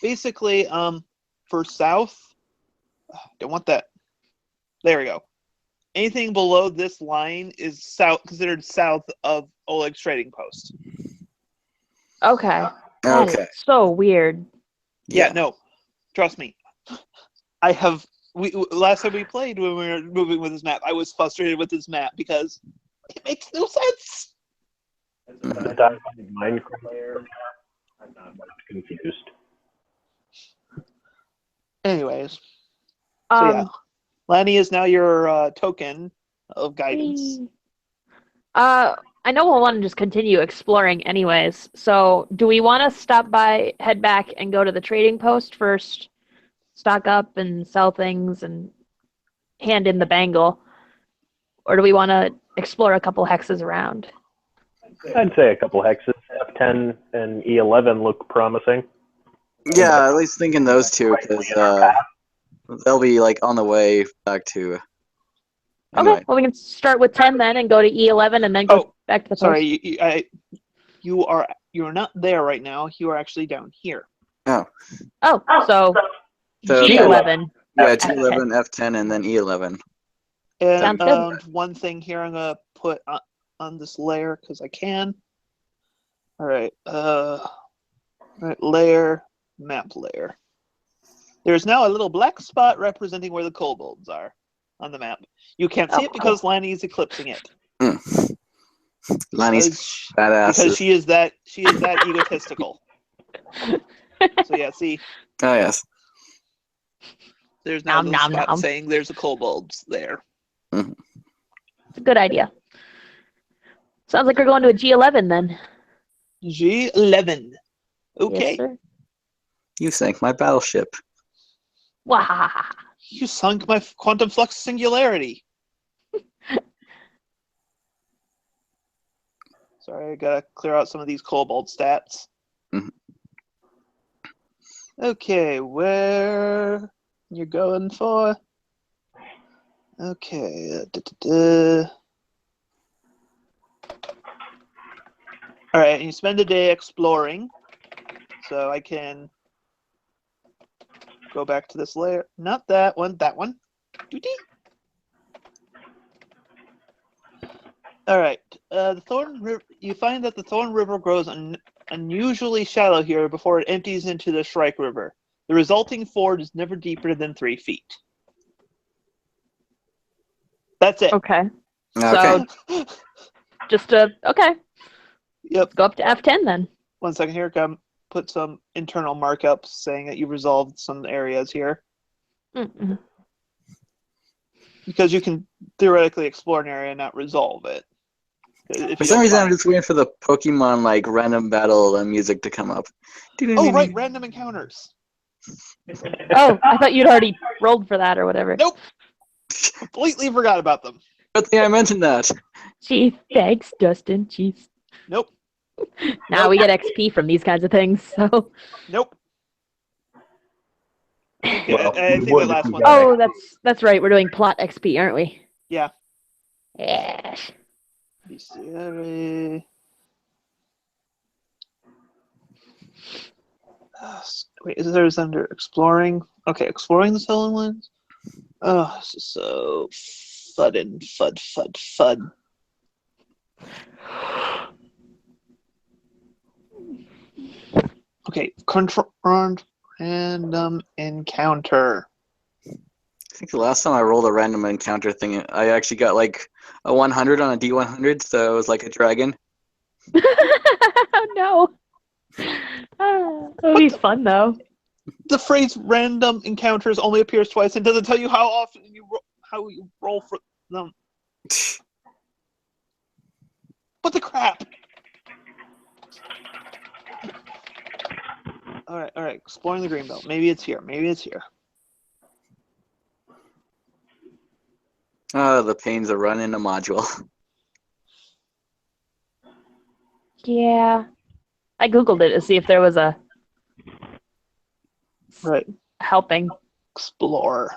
Basically, for south, don't want that. There we go. anything below this line is considered south of Oleg's trading post. Okay. That is Okay. so weird. Yeah, no, trust me. I have. Last time we played when we were moving with this map, I was frustrated with this map because it makes no sense. As a diamond Minecraft player, I'm not much confused. Anyways, so yeah, Um. Lanny is now your token of guidance. I know we'll want to just continue exploring anyways. So, do we want to stop by, head back, and go to the trading post first, stock up and sell things and hand in the bangle? Or do we want to explore a couple hexes around? I'd say a couple hexes. F10 and E11 look promising. Yeah, at least thinking those two, because they'll be like on the way back to. Anyway. Okay, well we can start with 10 then and go to E11 and then go back to the post. Sorry, you're not there right now. You are actually down here. Oh. Oh, so So G11. Yeah, G11, F10, and then E11. And Sounds good. one thing here I'm gonna put on this layer because I can. All right. Layer, map layer. There's now a little black spot representing where the kobolds are on the map. You can't see it because Lanny's eclipsing it. Lanny's badass. Because she is that egotistical. So yeah, see. Oh yes. There's now a little spot saying there's a kobolds there. Mm-hmm. It's a good idea. Sounds like we're going to a G11 then. G11. Okay. Yes, sir. You sank my battleship. Wahahaha. You sunk my quantum flux singularity. Sorry, I gotta clear out some of these kobold stats. Mm-hmm. Okay, where you're going for? Okay. All right, and you spend a day exploring, so I can go back to this layer. Not that one. That one. All right. The Thorn River. You find that the Thorn River grows unusually shallow here before it empties into the Shrike River. The resulting ford is never deeper than 3 feet. That's it. Okay. Okay. So, just okay. Yep. Let's go up to F10 then. 1 second here. Come put some internal markups saying that you resolved some areas here. Mm-mm. Because you can theoretically explore an area and not resolve it. For some reason, I'm just waiting for the Pokemon like random battle music to come up. Oh right, random encounters. Oh, I thought you'd already rolled for that or whatever. Nope. Completely forgot about them. Good thing I mentioned that. Chief, thanks, Dustin. Jeez. Nope. Now we get XP from these kinds of things, so. Nope. Okay, Well, I think the last one. Oh, that's right. We're doing plot XP, aren't we? Yeah. Yes. Wait, is there under exploring? Okay, exploring the Sullen ones. Oh, this is so fud. Okay, confront random encounter. I think the last time I rolled a random encounter thing, I actually got like a 100 on a D100, so it was like a dragon. Oh no. That'll be fun though. The phrase "random encounters" only appears twice and doesn't tell you how often you roll for them. What the crap? All right. Exploring the Greenbelt. Maybe it's here. Oh, the pains of running a module. Yeah. I googled it to see if there was a Right. helping. Explore.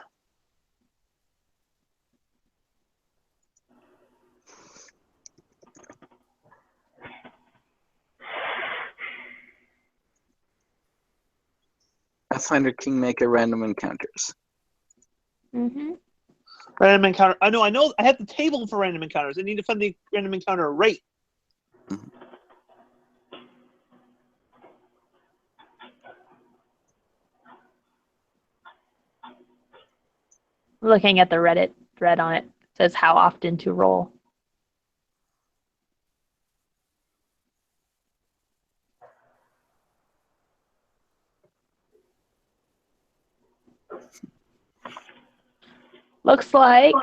Pathfinder Kingmaker random encounters. Mm-hmm. Random encounter. I know. I have the table for random encounters. I need to find the random encounter rate. Looking at the Reddit thread on it, says how often to roll. Looks like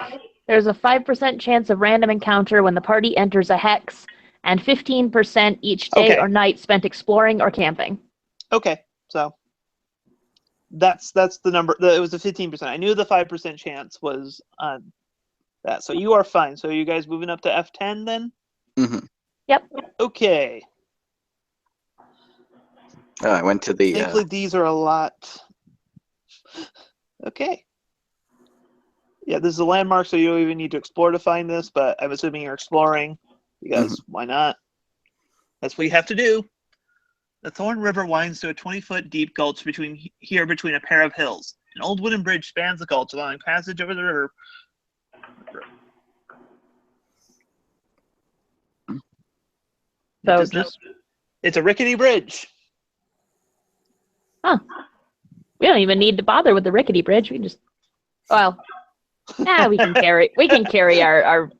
there's a 5% chance of random encounter when the party enters a hex, and 15% each day or night spent exploring or camping. Okay, so that's the number. It was a 15%. I knew the 5% chance was on that. So you are fine. So you guys moving up to F10 then? Mm-hmm. Yep. Okay. I went to the. Thankfully, these are a lot. Okay. Yeah, this is a landmark, so you don't even need to explore to find this, but I'm assuming you're exploring because why not? That's what you have to do. The Thorn River winds to a 20-foot deep gulch between a pair of hills. An old wooden bridge spans the gulch, allowing passage over the river. So It's a rickety bridge. Huh. We don't even need to bother with the rickety bridge. We can just, we can carry our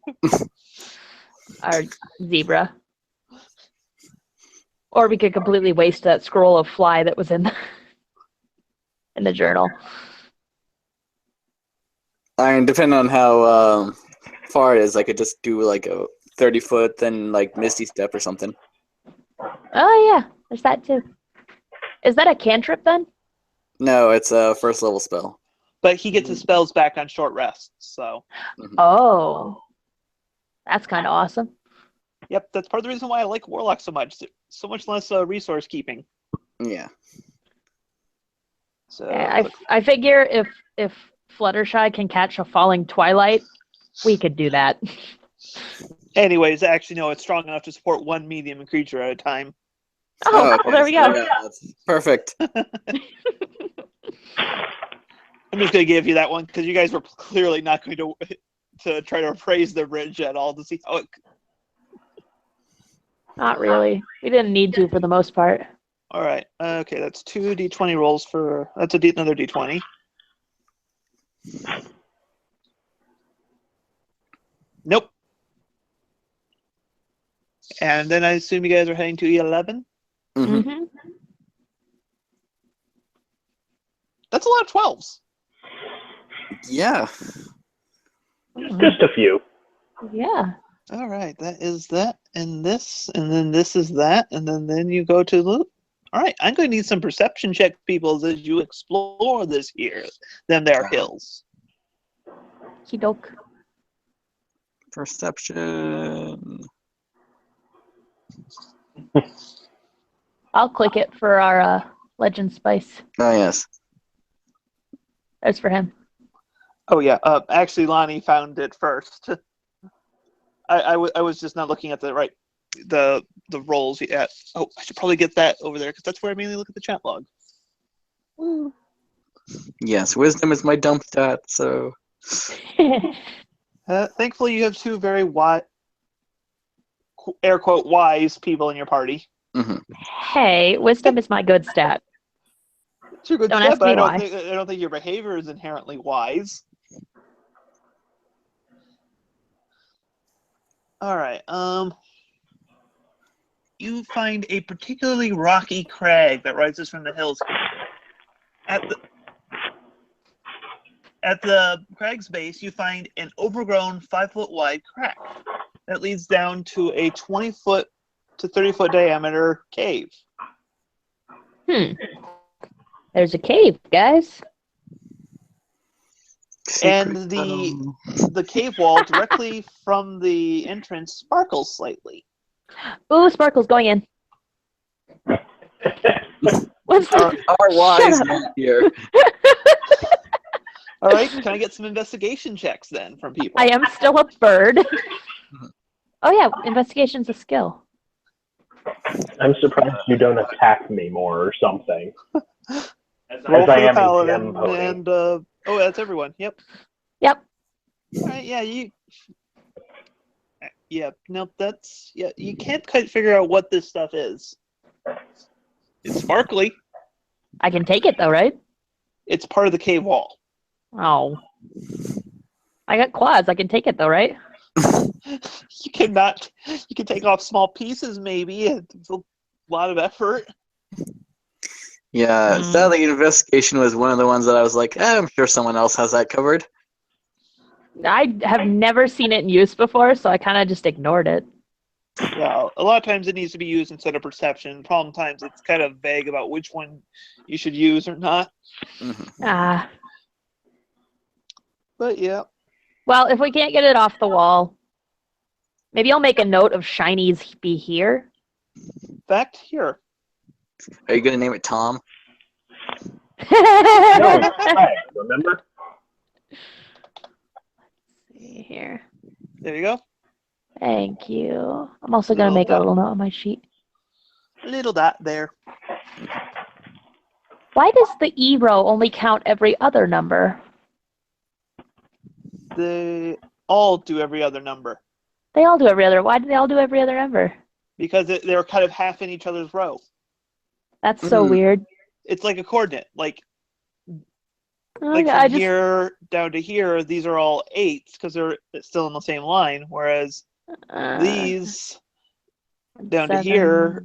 zebra. Or we could completely waste that scroll of fly that was in the journal. I mean, depending on how far it is, I could just do like a 30-foot, then like Misty Step or something. Oh yeah, there's that too. Is that a cantrip then? No, it's a first level spell. But he gets his spells back on short rests, so. Oh, that's kind of awesome. Yep, that's part of the reason why I like Warlock so much. So much less resource keeping. Yeah. So I figure if Fluttershy can catch a falling twilight, we could do that. Anyways, actually, no, it's strong enough to support one medium creature at a time. Oh, well, there we go. Yeah, that's perfect. I'm just going to give you that one because you guys were clearly not going to try to appraise the bridge at all to see how it. Not really. We didn't need to for the most part. All right. Okay, that's 2 d20 rolls for. That's another d20. Nope. And then I assume you guys are heading to E11? Mm-hmm. That's a lot of 12s. Yeah. Just a few. Yeah. All right, that is that, and this, and then this is that, and then you go to the. All right, I'm going to need some perception check, people, as you explore this here. Then there are hills. Okey-doke. Perception. I'll click it for our Legend Spice. Oh, yes. That's for him. Oh yeah, actually, Lonnie found it first. I was just not looking at the rolls yet. Oh, I should probably get that over there because that's where I mainly look at the chat log. Woo. Yes, wisdom is my dump stat, so. Thankfully, you have two very air quote wise people in your party. Mm-hmm. Hey, wisdom is my good stat. It's your good Don't step, ask but me I why. don't think your behavior is inherently wise. All right. You find a particularly rocky crag that rises from the hills. At the crag's base, you find an overgrown 5-foot wide crack that leads down to a 20-foot to 30-foot diameter cave. There's a cave, guys. And the cave wall directly from the entrance sparkles slightly. Ooh, Sparkle's going in. What's that? Our wise man here. All right, can I get some investigation checks then from people? I am still a bird. Oh yeah, investigation's a skill. I'm surprised you don't attack me more or something. Roll As for I the am a paladin, GM pony. and that's everyone. Yep. Yep. Right, yeah, no, you can't quite figure out what this stuff is. It's sparkly. I can take it though, right? It's part of the cave wall. Oh. I got claws. I can take it though, right? You cannot. You can take off small pieces, maybe. It's a lot of effort. Yeah, sadly, investigation was one of the ones that I was like, I'm sure someone else has that covered. I have never seen it in use before, so I kind of just ignored it. Yeah, a lot of times it needs to be used instead of perception. Problem times it's kind of vague about which one you should use or not. Ah. But yeah. Well, if we can't get it off the wall, maybe I'll make a note of shinies be here. Fact here. Are you going to name it Tom? No, right, remember? See here. There you go. Thank you. I'm also going to make a little note on my sheet. Little dot there. Why does the E row only count every other number? They all do every other number. They all do every other. Why do they all do every other number? Because they're kind of half in each other's row. That's so weird. It's like a coordinate. Like Okay, from here down to here, these are all 8s because they're still in the same line, whereas these down 7. to here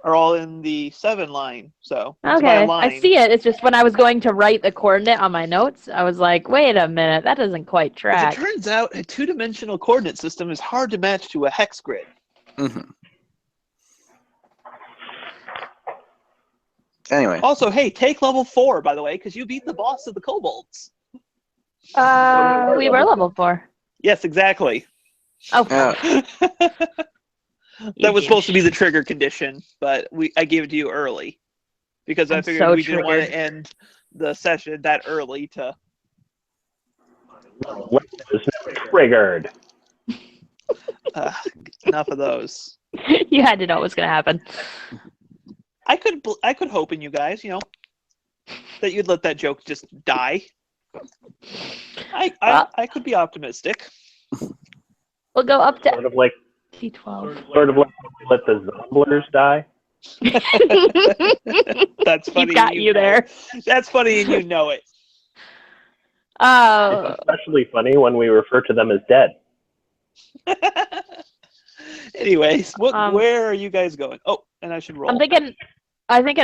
are all in the 7 line. So it's Okay, my line. I see it. It's just when I was going to write the coordinate on my notes, I was like, wait a minute, that doesn't quite As track. it turns out, a 2-dimensional coordinate system is hard to match to a hex grid. Anyway. Also, hey, take level 4, by the way, because you beat the boss of the kobolds. We were level 4. Yes, exactly. Oh, That was supposed to be the trigger condition, but I gave it to you early because I figured we didn't want to end the session that early to. Triggered. Enough of those. You had to know what was going to happen. I could hope in you guys, that you'd let that joke just die. I could be optimistic. We'll go up to Sort of like T12. Sort of like let the zomblers die. That's funny. He got you there. That's funny, and you know it. It's especially funny when we refer to them as dead. Anyways, where are you guys going? Oh, and I should roll. I'm thinking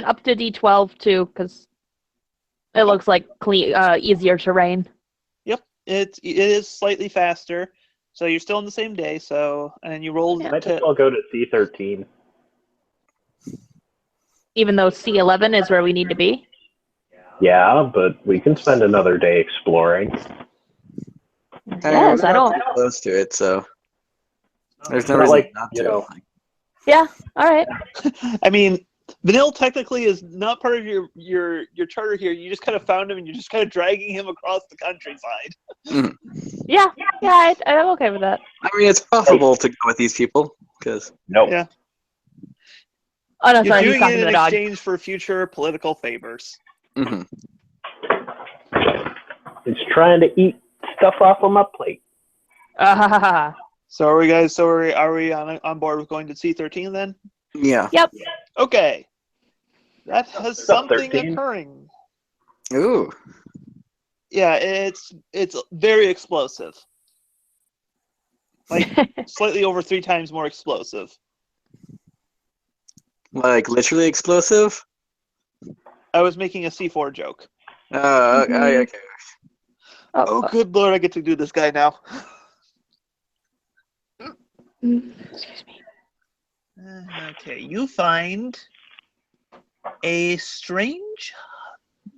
up to D12 too, because it looks like easier terrain. Yep, it is slightly faster. So you're still in the same day. And you rolled. Yeah. Might as well go to C13. Even though C11 is where we need to be. Yeah, but we can spend another day exploring. Yes, I don't. Too close to it, so there's no Not reason like, not you to. know. Yeah. All right. I mean, Vanille technically is not part of your charter here. You just kind of found him, and you're just kind of dragging him across the countryside. Yeah. I'm okay with that. I mean, it's profitable to go with these people because. Nope. Yeah. Oh no, You're sorry, he's doing talking it to the in dog. exchange for future political favors. It's trying to eat stuff off of my plate. So are we guys? So are we on board with going to C13 then? Yeah. Yep. Okay. That has something 13? occurring. Ooh. Yeah, it's very explosive. Like slightly over 3 times more explosive. Like literally explosive? I was making a C4 joke. Okay. Oh, good lord, I get to do this guy now. Excuse me. Okay, you find a strange...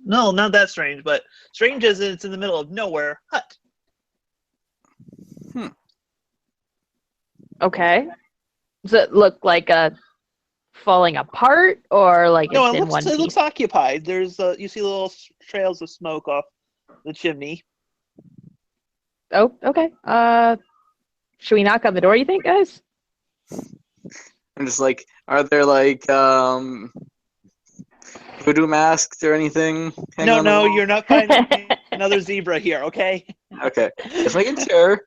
No, not that strange, but strange as it's in the middle of nowhere hut. Okay. Does it look like a falling apart or like No, it's in one it piece? looks occupied. There's you see little trails of smoke off the chimney. Oh, okay. Should we knock on the door, you think, guys? I'm just like, are there like voodoo masks or anything? No, you're not finding another zebra here, okay? Okay, just making sure.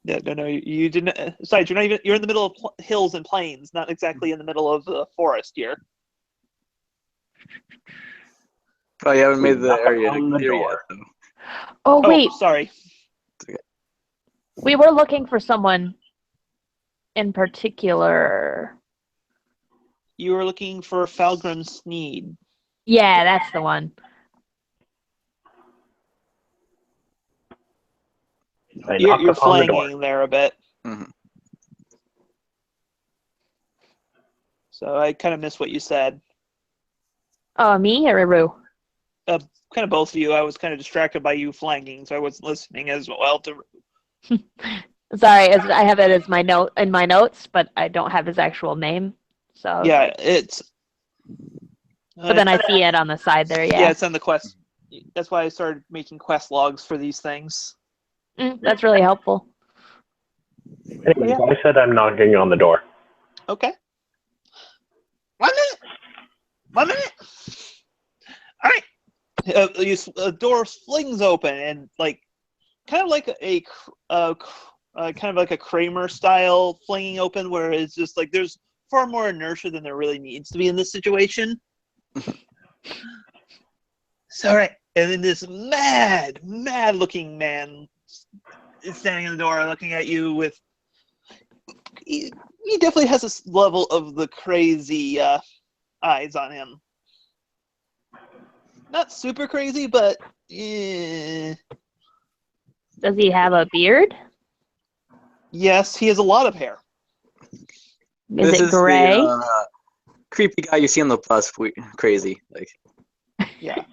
No, you didn't. Besides, you're in the middle of hills and plains, not exactly in the middle of the forest here. Oh, you haven't made the Knock area on the clear yet. door. Though. Oh, wait. Sorry. We were looking for someone in particular. You were looking for Falgrim Sneed. Yeah, that's the one. I You're knocked upon the door. flanking there a bit. Mhm. So I kind of missed what you said. Oh, me or Aru? Kind of both of you. I was kind of distracted by you flanking, so I wasn't listening as well to. Sorry, I have it as my note in my notes, but I don't have his actual name. So I was Yeah, like, it's. but then I see it on the side there. Yeah, Yeah, it's on the quest. That's why I started making quest logs for these things. That's really helpful. Anyways, Yeah. I said I'm knocking on the door. Okay. 1 minute. 1 minute. All right. A door flings open and kind of like a Kramer style flinging open, where it's just like there's far more inertia than there really needs to be in this situation. So, all right, and then this mad looking man is standing in the door, looking at you with. He definitely has this level of the crazy eyes on him. Not super crazy, but Does he have a beard? yes, he has a lot of hair. Is it gray? The creepy guy you see on the bus. Crazy, like. Yeah.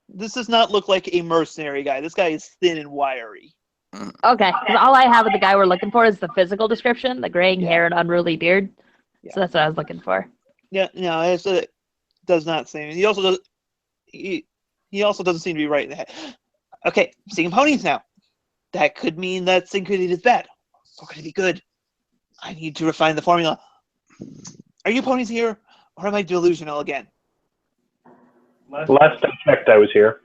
This does not look like a mercenary guy. This guy is thin and wiry. Okay, because all I have of the guy we're looking for is the physical description, the graying hair and unruly beard. Yeah. So that's what I was looking for. Yeah, no, it does not seem. He also does. He also doesn't seem to be right in the head. Okay, seeing ponies now. That could mean that Synchrony is bad, or could it be good? I need to refine the formula. Are you ponies here, or am I delusional again? Last I checked, I was here.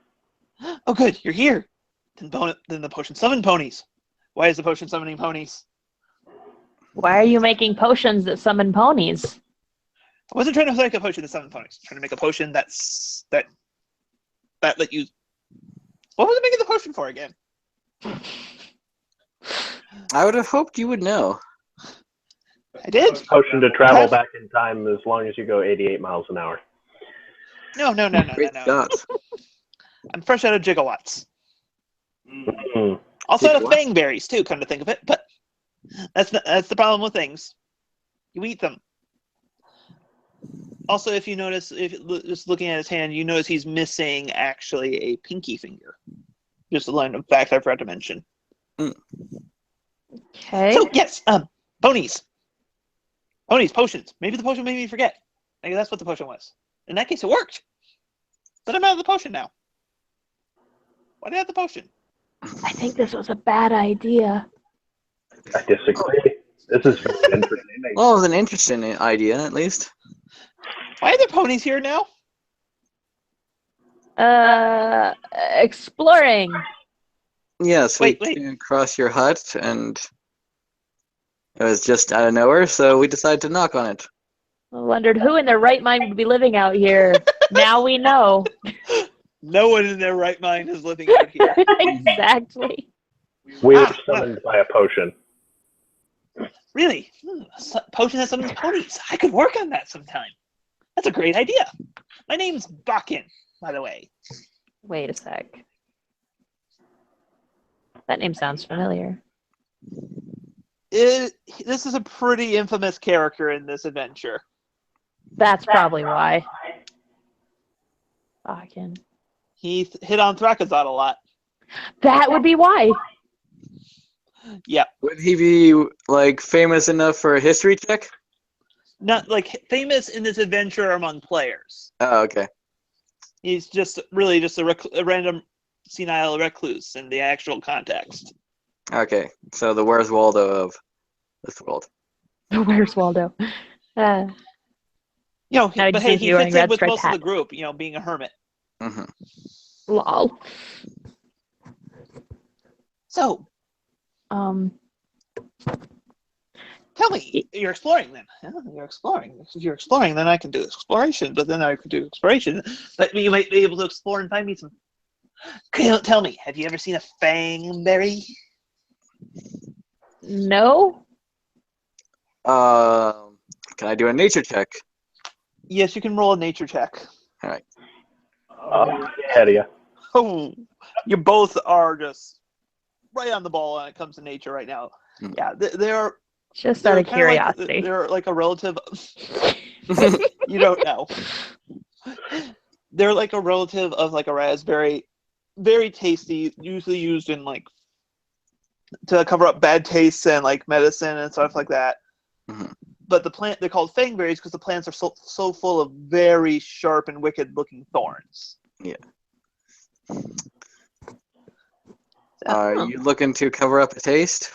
Oh, good, you're here. Then the potion summon ponies. Why is the potion summoning ponies? Why are you making potions that summon ponies? I wasn't trying to make a potion to summon ponies. I was trying to make a potion that let you. What was I making the potion for again? I would have hoped you would know. I did. Potion to travel back in time as long as you go 88 miles an hour. No. Great Scott. I'm fresh out of gigawatts. Mm. Also out of Gigawatts? fangberries too, come to think of it. But that's the problem with things. You eat them. Also, if you notice, just looking at his hand, you notice he's missing actually a pinky finger. Just a line of fact I forgot to mention. Okay. So yes, ponies, potions. Maybe the potion made me forget. Maybe that's what the potion was. In that case, it worked. But I'm out of the potion now. Why did I have the potion? I think this was a bad idea. I disagree. This is very entertaining. Well, it was an interesting idea, at least. Why are there ponies here now? Exploring. Yes, Wait. we came across your hut, and it was just out of nowhere, so we decided to knock on it. I wondered who in their right mind would be living out here. Now we know. No one in their right mind is living out here. Exactly. We were summoned by a potion. Really? Potion that summons ponies. I could work on that sometime. That's a great idea. My name's Bokken, by the way. Wait a sec. That name sounds familiar. This is a pretty infamous character in this adventure. That's probably why. Bokken. He hit on Thrakazad a lot. That would be why. Yeah. Would he be, like, famous enough for a history check? Not like famous in this adventure among players. Oh, okay. He's just a random senile recluse in the actual context. Okay, so the Where's Waldo of this world. Where's Waldo? But Now he hey, sees he you wearing fits in red with striped most of hat. the group, being a hermit. Mm-hmm. Lol. So, Um, tell me, you're exploring then. Yeah, you're exploring. If you're exploring, then I can do exploration. But then I could do exploration. But you might be able to explore and find me some. Tell me, have you ever seen a fangberry? no. Can I do a nature check? Yes, you can roll a nature check. All right. Ahead of you. Oh, you both are just right on the ball when it comes to nature right now. Hmm. Yeah, they're Just out of kinda like- curiosity. they're like a relative. You don't know. They're like a relative of like a raspberry. Very tasty, usually used in like to cover up bad tastes and like medicine and stuff like that. Mhm. But the plant, they're called fangberries because the plants are so full of very sharp and wicked looking thorns. Yeah. So, Are you looking to cover up a taste?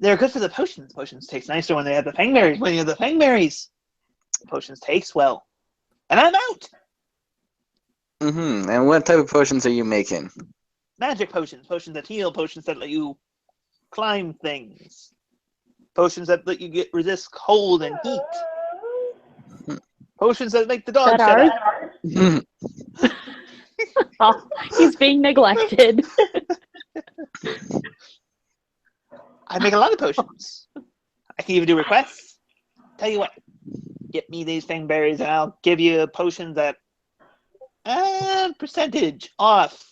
they're good for the potions. Potions taste nicer when they have the fangberries. When you have the fangberries, the potions taste well. And I'm out. Mm-hmm. And what type of potions are you making? Magic potions, potions that heal, potions that let you climb things, potions that let you resist cold and heat, potions that make the dog That shut ours? up. Oh, he's being neglected. I make a lot of potions. I can even do requests. Tell you what, get me these fangberries and I'll give you a potion that percentage off.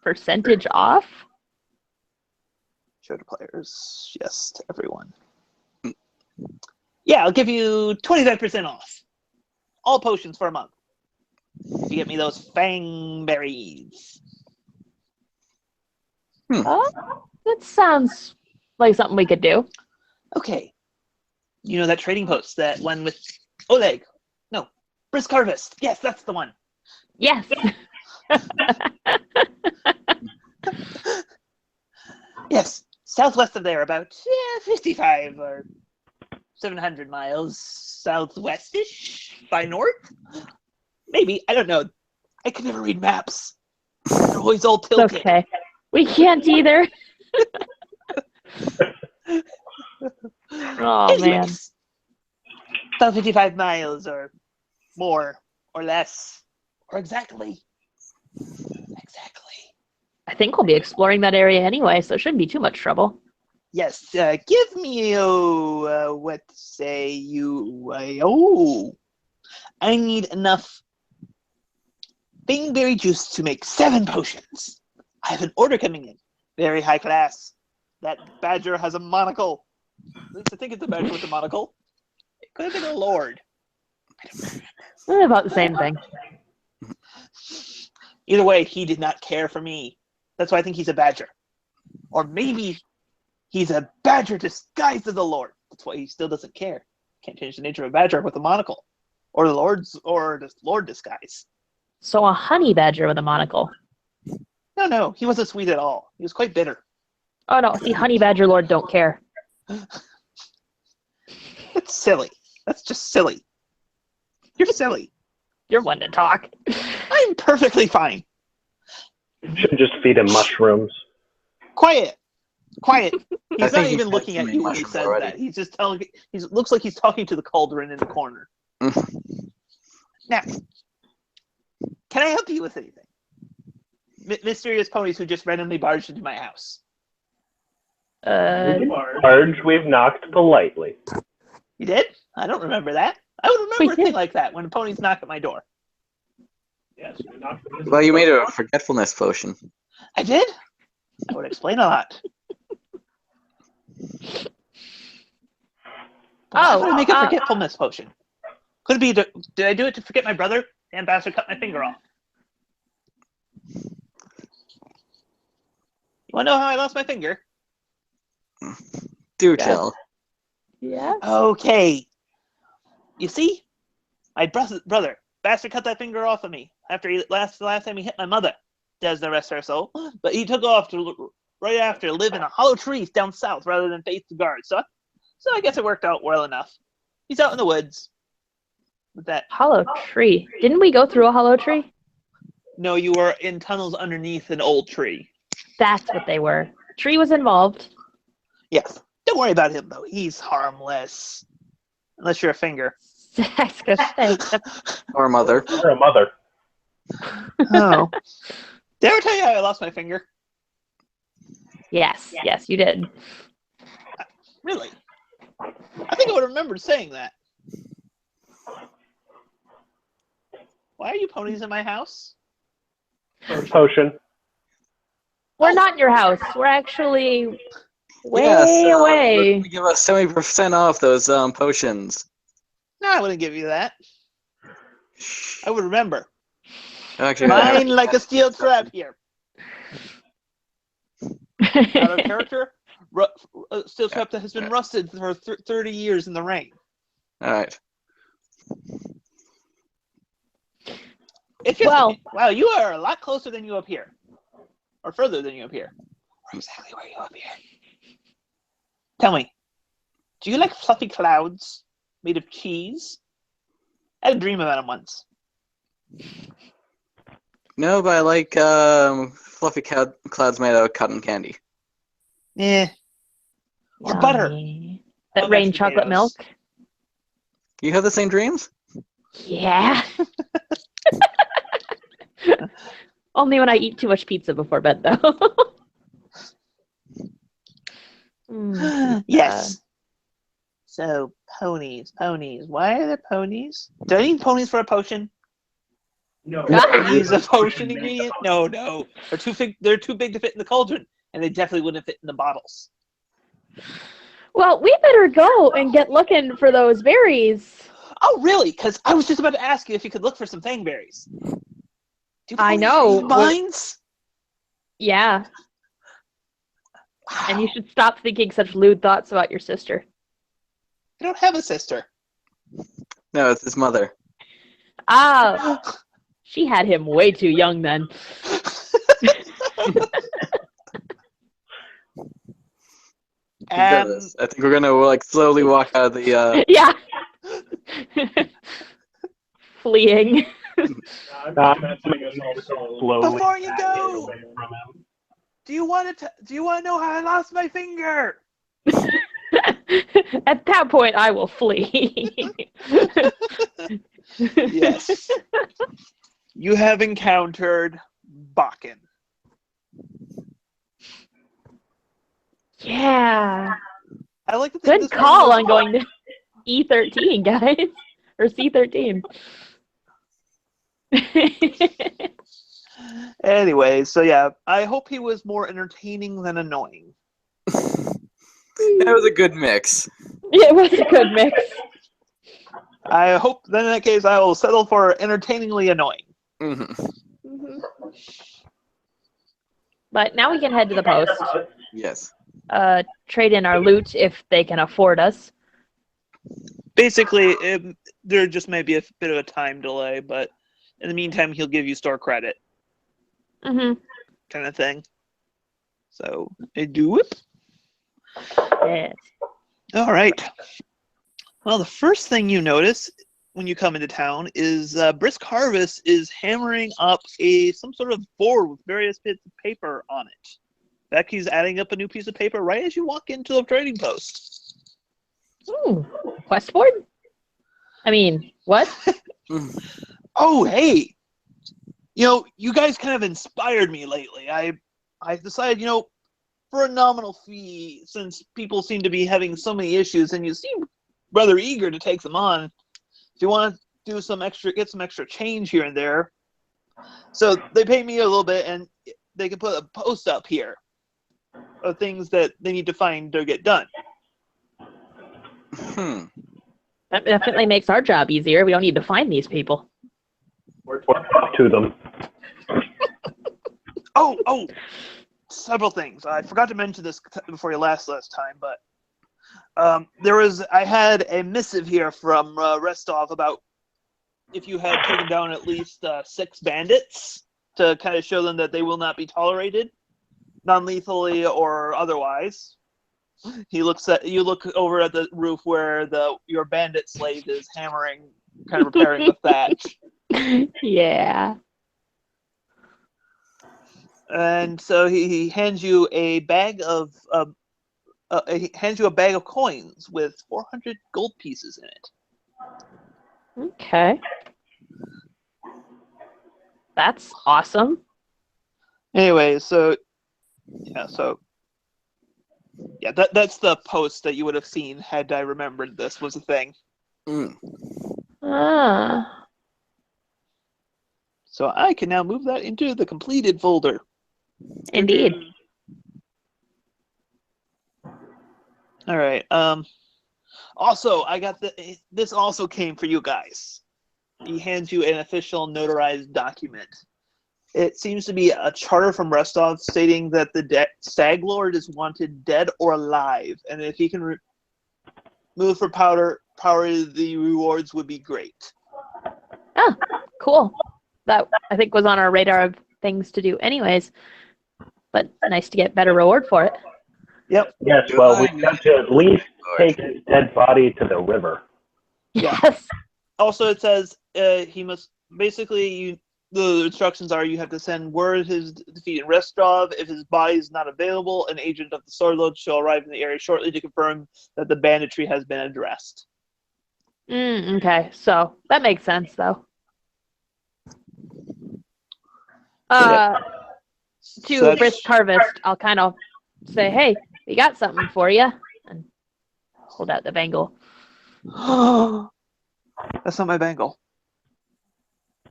Percentage off? Show to players, yes, to everyone. Yeah, I'll give you 25% off. All potions for a month. You get me those fangberries. Oh, that sounds like something we could do. Okay. You know that trading post, that one with Oleg? No, Brisk Harvest. Yes, that's the one. Yes. Yes, southwest of there, about 55 or 700 miles southwestish by north. Maybe, I don't know. I can never read maps. They're always all It's tilted. okay. We can't either. Oh, man. Anyways, about 55 miles or more or less or exactly. Exactly. I think we'll be exploring that area anyway, so it shouldn't be too much trouble. Yes, give me, what say you, I need enough Bingberry juice to make 7 potions. I have an order coming in. Very high class. That badger has a monocle. At least I think it's a badger with a monocle. It could have been a lord. About the same thing. Either way, he did not care for me. That's why I think he's a badger. Or maybe he's a badger disguised as a lord. That's why he still doesn't care. Can't change the nature of a badger with a monocle. Or the lord's or the lord disguise. So a honey badger with a monocle. No, he wasn't sweet at all. He was quite bitter. Oh no, see, honey badger lord don't care. It's silly. That's just silly. You're silly. You're one to talk. I'm perfectly fine. Should just feed him mushrooms. Quiet. Quiet. I He's think not he's even had looking too at many you when he mushrooms says already. that. He's just telling. He looks like he's talking to the cauldron in the corner. Now, can I help you with anything? Mysterious ponies who just randomly barged into my house. Large, we've knocked politely. You did? I don't remember that. I would remember a We thing did. like that when ponies knock at my door. Yes, we knocked. Well, you made a forgetfulness potion. I did? That would explain a lot. Why would I make a forgetfulness potion? Could it be, did I do it to forget my brother? Damn bastard cut my finger off. You want to know how I lost my finger? Do Yeah. tell. Yeah. Okay. You see? My brother, bastard cut that finger off of me after the last time he hit my mother. Does the rest of her soul. But he took off to right after live in a hollow tree down south rather than face the guards. So I guess it worked out well enough. He's out in the woods. with that. Hollow tree. Didn't we go through a hollow tree? No, you were in tunnels underneath an old tree. That's what they were. Tree was involved. Yes. Don't worry about him, though. He's harmless. Unless you're a finger. I was gonna say. Or mother. You're a mother. Oh. Did I ever tell you how I lost my finger? Yes, you did. Really? I think I would have remembered saying that. Why are you ponies in my house? Potion. We're not in your house. We're actually way Yes, away. give us 70% off those potions. No, I wouldn't give you that. I would remember. Actually, Mine like a steel trap here. Out of character, steel trap that has been rusted for 30 years in the rain. all right. It's just Well- wow, you are a lot closer than you appear, or further than you appear. Or exactly where you appear. Tell me, do you like fluffy clouds made of cheese? I had a dream about them once. No, but I like fluffy clouds made out of cotton candy. Eh. Or butter. Yummy. That Oh, rain mashed chocolate potatoes. milk. You have the same dreams? Yeah. Only when I eat too much pizza before bed, though. Yes. So, ponies. Why are there ponies? Do I need ponies for a potion? No. Use a potion ingredient? No. They're too big to fit in the cauldron, and they definitely wouldn't fit in the bottles. Well, we better go and get looking for those berries. Oh, really? Because I was just about to ask you if you could look for some fangberries. Do I ponies know. need mines? Yeah, Wow. and you should stop thinking such lewd thoughts about your sister. I don't have a sister. No, it's his mother. Ah, she had him way too young then. I think we're gonna like slowly walk out of the. Yeah. Fleeing. Slowly Before you go, away from him. do you want to know how I lost my finger? At that point, I will flee. Yes. You have encountered Bokken. Yeah. I like to think Good this call one on going to E13, guys. Or C13. Anyway, so yeah, I hope he was more entertaining than annoying. That was a good mix. It was a good mix. I hope then in that case I will settle for entertainingly annoying. Mm-hmm. But now we can head to the post. Yes. Trade in our loot if they can afford us. Basically, there just may be a bit of a time delay, but in the meantime, he'll give you store credit, Mm-hmm. kind of thing. So, I do it. Yes. All right. Well, the first thing you notice when you come into town is Brisk Harvest is hammering up some sort of board with various bits of paper on it. Becky's adding up a new piece of paper right as you walk into the trading post. Ooh, quest board? I mean, what? Oh, hey! You guys kind of inspired me lately. I decided, for a nominal fee, since people seem to be having so many issues, and you seem rather eager to take them on, if you want to do get some extra change here and there. So they pay me a little bit, and they can put a post up here of things that they need to find or get done. That definitely makes our job easier. We don't need to find these people. Or talk to them. Oh, several things. I forgot to mention this before you last time, but I had a missive here from Restov about if you had taken down at least 6 bandits to kind of show them that they will not be tolerated, non-lethally or otherwise. You look over at the roof where your bandit slave is hammering kind of repairing the thatch. Yeah. And so he hands you a bag of coins with 400 gold pieces in it. Okay. That's awesome. Anyway, that's the post that you would have seen had I remembered this was a thing. Mm. Ah. So I can now move that into the completed folder. Indeed. All right. Also, I got this also came for you guys. He hands you an official notarized document. It seems to be a charter from Restov stating that the Stag Lord is wanted dead or alive, and if he can move for power, the rewards would be great. Oh, cool. That I think was on our radar of things to do anyways. But nice to get better reward for it. Yep. Yes, well, we've got to at least take his dead body to the river. Yeah. Yes. Also, it says he must basically the instructions are you have to send word of his defeat in Rostov. If his body is not available, an agent of the Sword Lord shall arrive in the area shortly to confirm that the banditry has been addressed. Okay, so that makes sense though. To Brisk Harvest, I'll kind of say, "Hey, we got something for you," and hold out the bangle. That's not my bangle.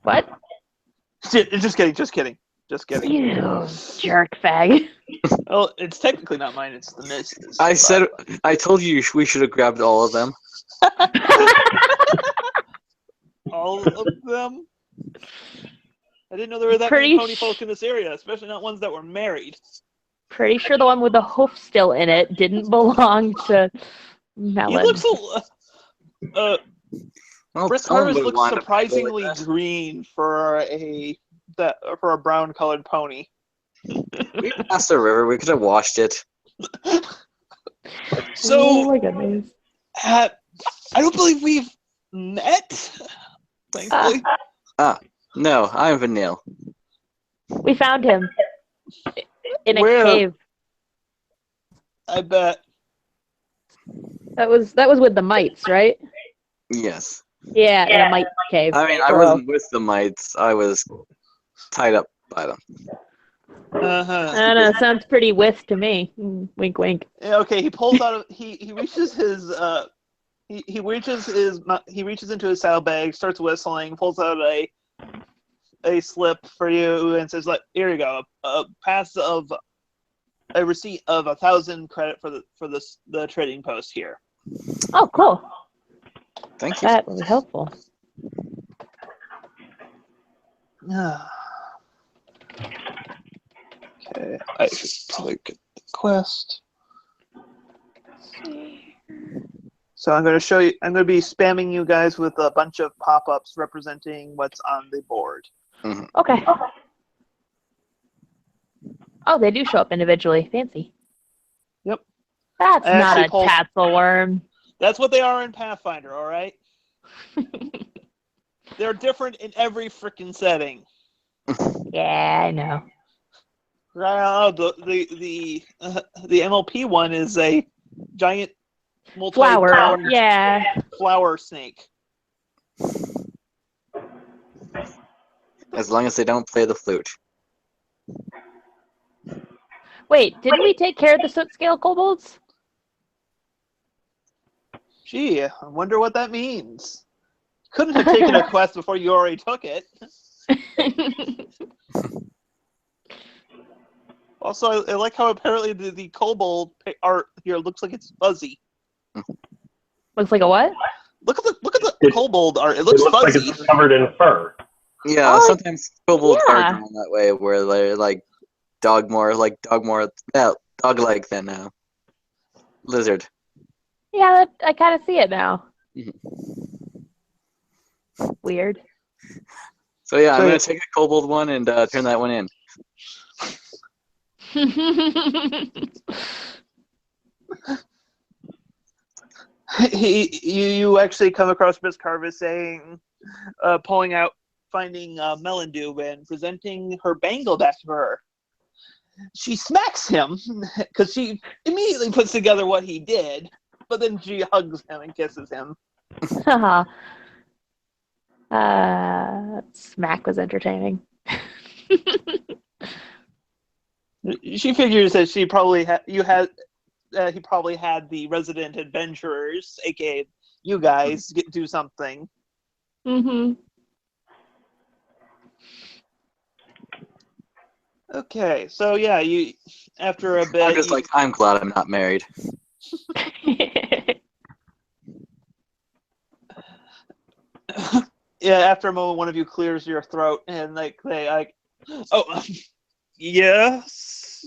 What? Just kidding. You jerk fag. Well, it's technically not mine. It's the missus. I told you we should have grabbed all of them. All of them. I didn't know there were that many pony folk in this area, especially not ones that were married. Pretty sure the one with the hoof still in it didn't belong to Melon. He looks Brisk Harvest looks surprisingly green for a brown-colored pony. We passed the river. We could have washed it. So, oh my goodness. I don't believe we've met. Thankfully. No, I'm Vanille. We found him in a Where? cave. I bet. That was with the mites, right? Yes. Yeah, in a mite cave. I mean, I wasn't with the mites. I was tied up by them. Uh-huh. I don't know. Sounds pretty with to me. Wink, wink. Yeah, okay, he pulls out. He reaches his. He reaches into his saddlebag, starts whistling, pulls out a slip for you, and says, "Like, here you go. A receipt of 1,000 credit for the trading post here." Oh, cool. Thank you. That was helpful. Okay, I should probably get the quest. So I'm going to show you. I'm going to be spamming you guys with a bunch of pop-ups representing what's on the board. Mm-hmm. Okay. Oh, they do show up individually. Fancy. Yep. That's not a tassel worm. That's what they are in Pathfinder, all right? They're different in every freaking setting. Yeah, I know. Right. The MLP one is a giant Flower. Yeah. Flower snake. As long as they don't play the flute. Wait, didn't we take care of the soot scale kobolds? Gee, I wonder what that means. Couldn't have taken a quest before you already took it. Also, I like how apparently the kobold art here looks like it's fuzzy. Looks like a what? Look at the kobold art. It looks fuzzy. Like it's covered in fur. Yeah, sometimes kobolds are drawn that way, where they're like dog-like than lizard. Yeah, I kind of see it now. Weird. So yeah, I'm gonna take a kobold one and turn that one in. You actually come across Miss Carvis saying, finding Melon Dew and presenting her bangle back to her. She smacks him because she immediately puts together what he did, but then she hugs him and kisses him. Smack was entertaining. She figures that he probably had the resident adventurers, aka you guys, do something. Mm-hmm. Okay, so yeah, you after a bit. I'm just like, I'm glad I'm not married. Yeah, after a moment, one of you clears your throat and oh, yes.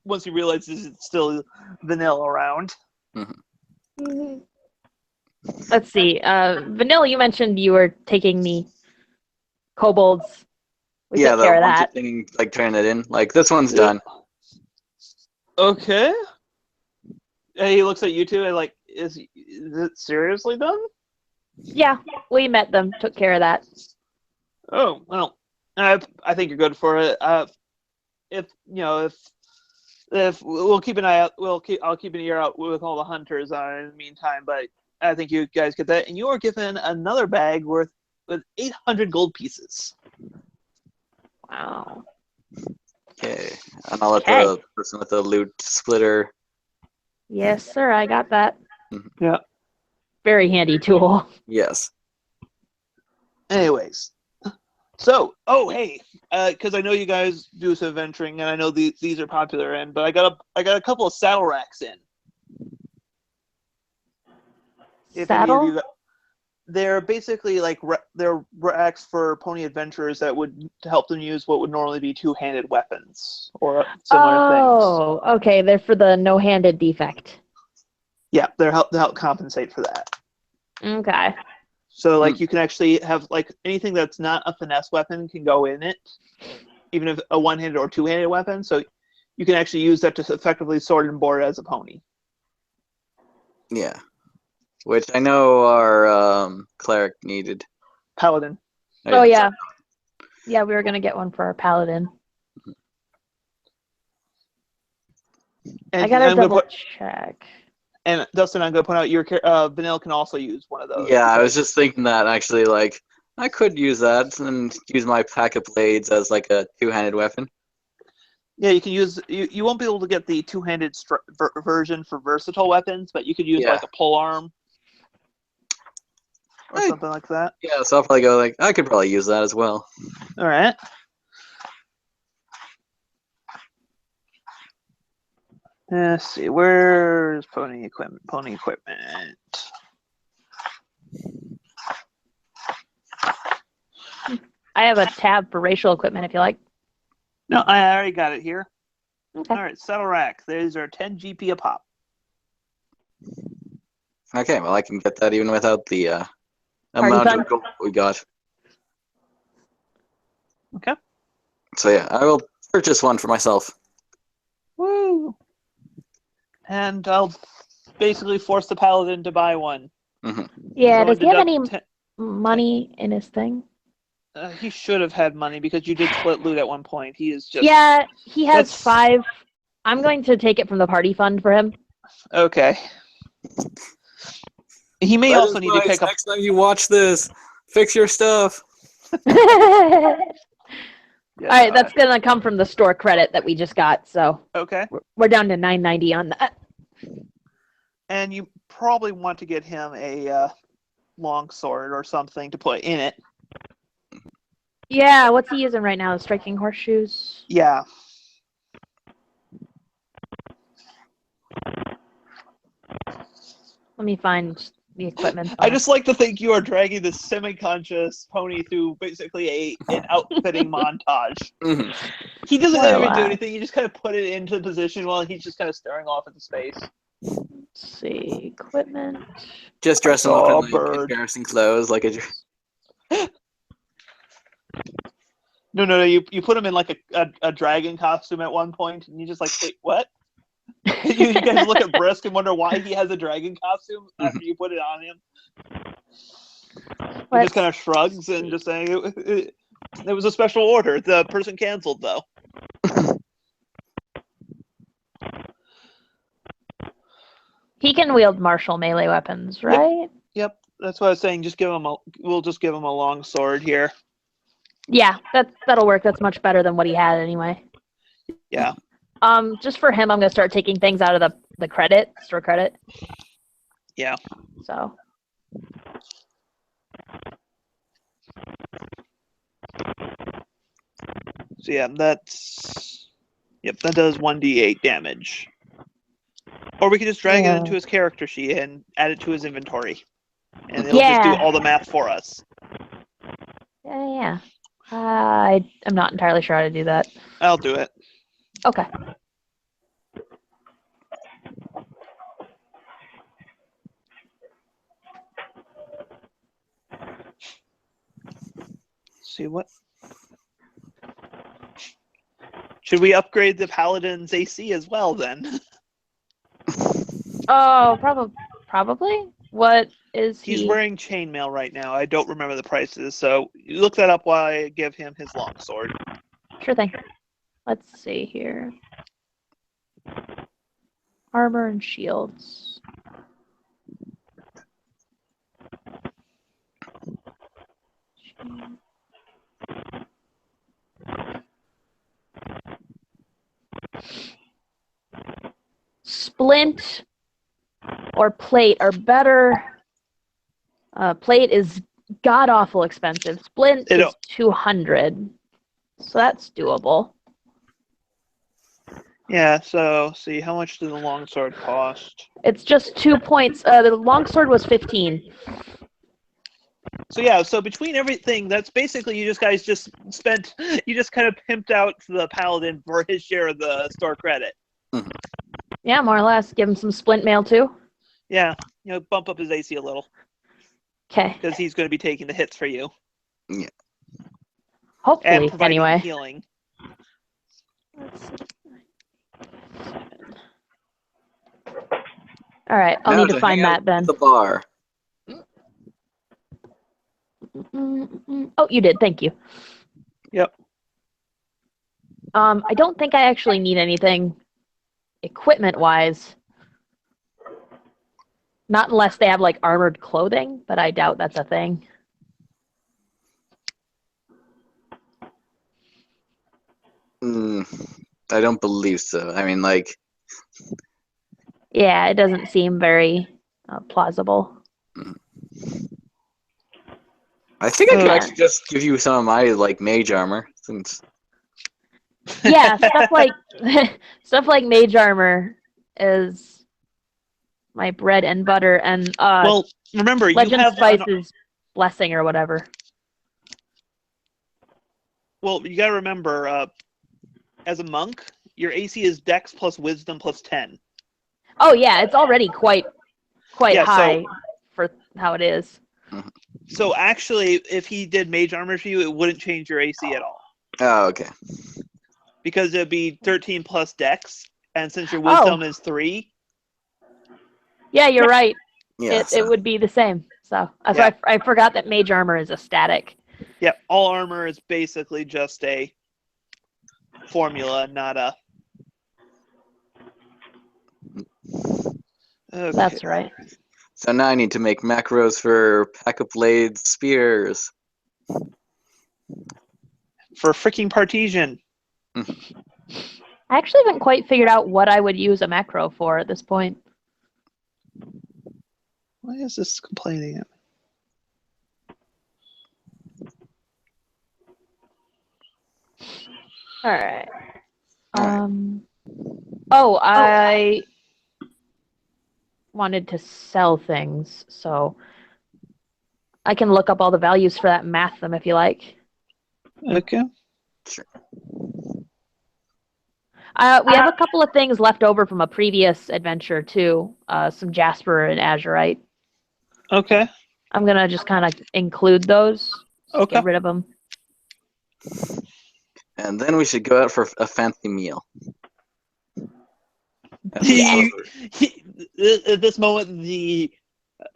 Once he realizes it's still Vanilla around. Mm-hmm. Let's see. Vanilla, you mentioned you were taking the kobolds. We took care of that. Thing, like turning it in. Like this one's done. Okay. And he looks at you two and like, is it seriously done? Yeah, we met them, took care of that. Oh well, I think you're good for it. If we'll keep an eye out, I'll keep an ear out with all the hunters in the meantime. But I think you guys get that, and you are given another bag with 800 gold pieces. Wow. Okay, and I'll let the person with the loot splitter. Yes, sir. I got that. Yeah. Very handy tool. Yes. Anyways, so hey, because I know you guys do some adventuring, and I know these are popular, but I got a couple of saddle racks in. If Saddle? any of you they're basically like they're racks for pony adventurers that would help them use what would normally be two-handed weapons or similar things. Oh, okay. They're for the no-handed defect. Yeah, they're to help compensate for that. Okay. So like you can actually have like anything that's not a finesse weapon can go in it, even if a one-handed or two-handed weapon. So you can actually use that to effectively sword and board as a pony. Yeah. Which I know our cleric needed. Paladin. Oh, yeah. Yeah, we were going to get one for our paladin. And I got to double check. And Dustin, I'm going to point out your Vanilla can also use one of those. Yeah, I was just thinking that actually, like, I could use that and use my pack of blades as like a two-handed weapon. Yeah, you can use. You won't be able to get the two-handed version for versatile weapons, but you could use like a pole arm or something like that. Yeah, so I'll probably go like I could probably use that as well. All right. Let's see. Where's pony equipment? Pony equipment. I have a tab for racial equipment if you like. No, I already got it here. Okay. All right, saddle rack. These are 10 GP a pop. Okay, well I can get that even without the amount of gold we got. Okay. So yeah, I will purchase one for myself. Woo! And I'll basically force the paladin to buy one. Mm-hmm. Yeah, does he have any money in his thing? He should have had money because you did split loot at one point. He is just... Yeah, he has 5. I'm going to take it from the party fund for him. Okay. He may also need to pick up... Next time you watch this, fix your stuff. All right, that's going to come from the store credit that we just got, so... Okay. We're down to $9.90 on that. And you probably want to get him a long sword or something to put in it. Yeah, what's he using right now? Striking horseshoes? Yeah. Let me find the equipment. I just like to think you are dragging this semi-conscious pony through basically an outfitting montage. Mm-hmm. He doesn't even do anything. You just kind of put it into position while he's just kind of staring off into space. Let's see, equipment. Just dress him up in like embarrassing clothes, like a. No. You put him in like a dragon costume at one point, and you just like, wait, what? You guys look at Brisk and wonder why he has a dragon costume after you put it on him. He just kind of shrugs and just saying it was a special order. The person canceled though. He can wield martial melee weapons, right? Yep. That's what I was saying. We'll just give him a long sword here. Yeah, that'll work. That's much better than what he had anyway. Yeah. Just for him, I'm gonna start taking things out of the store credit. Yeah. So. So yeah, that does 1d8 damage. Or we could just drag it into his character sheet and add it to his inventory. And it'll just do all the math for us. Yeah. I'm not entirely sure how to do that. I'll do it. Okay. See what? Should we upgrade the Paladin's AC as well then? Oh, probably. What is he? He's wearing chainmail right now. I don't remember the prices, so you look that up while I give him his longsword. Sure thing. Let's see here. Armor and shields. Splint or plate are better. Plate is god-awful expensive. Splint is 200. So that's doable. Yeah, so see, how much does the longsword cost? It's just 2 points. The longsword was 15. So yeah, so between everything, that's basically you kind of pimped out the Paladin for his share of the store credit. Yeah, more or less. Give him some splint mail too. Yeah, bump up his AC a little. Okay. Because he's going to be taking the hits for you. Yeah. Hopefully, and providing anyway. healing. Let's see. All right, I'll need to find that then. The bar. Oh, you did. Thank you. Yep. I don't think I actually need anything equipment-wise. Not unless they have, like, armored clothing, but I doubt that's a thing. I don't believe so. I mean, like... Yeah, it doesn't seem very plausible. I think I could actually just give you some of my, like, mage armor, since... Yeah, stuff like mage armor is my bread and butter, and well, remember Legend you have Spice's blessing or whatever. Well, you gotta remember, as a monk, your AC is Dex plus Wisdom plus 10. Oh yeah, it's already quite high so, for how it is. So actually, if he did mage armor for you, it wouldn't change your AC at all. Oh, okay. Because it'd be 13 plus Dex, and since your Wisdom is 3. Yeah, you're right. Yeah, it would be the same. So I forgot that mage armor is a static. Yeah, all armor is basically just a formula, not a... Okay. That's right. So now I need to make macros for pack-a-blade spears. For freaking Partisan. I actually haven't quite figured out what I would use a macro for at this point. Why is this complaining at me? All right. I wanted to sell things, so I can look up all the values for that and math them if you like. Okay. Sure. We have a couple of things left over from a previous adventure too. Some jasper and azurite. Okay. I'm gonna just kind of include those. Okay. Get rid of them. And then we should go out for a fancy meal. At this moment,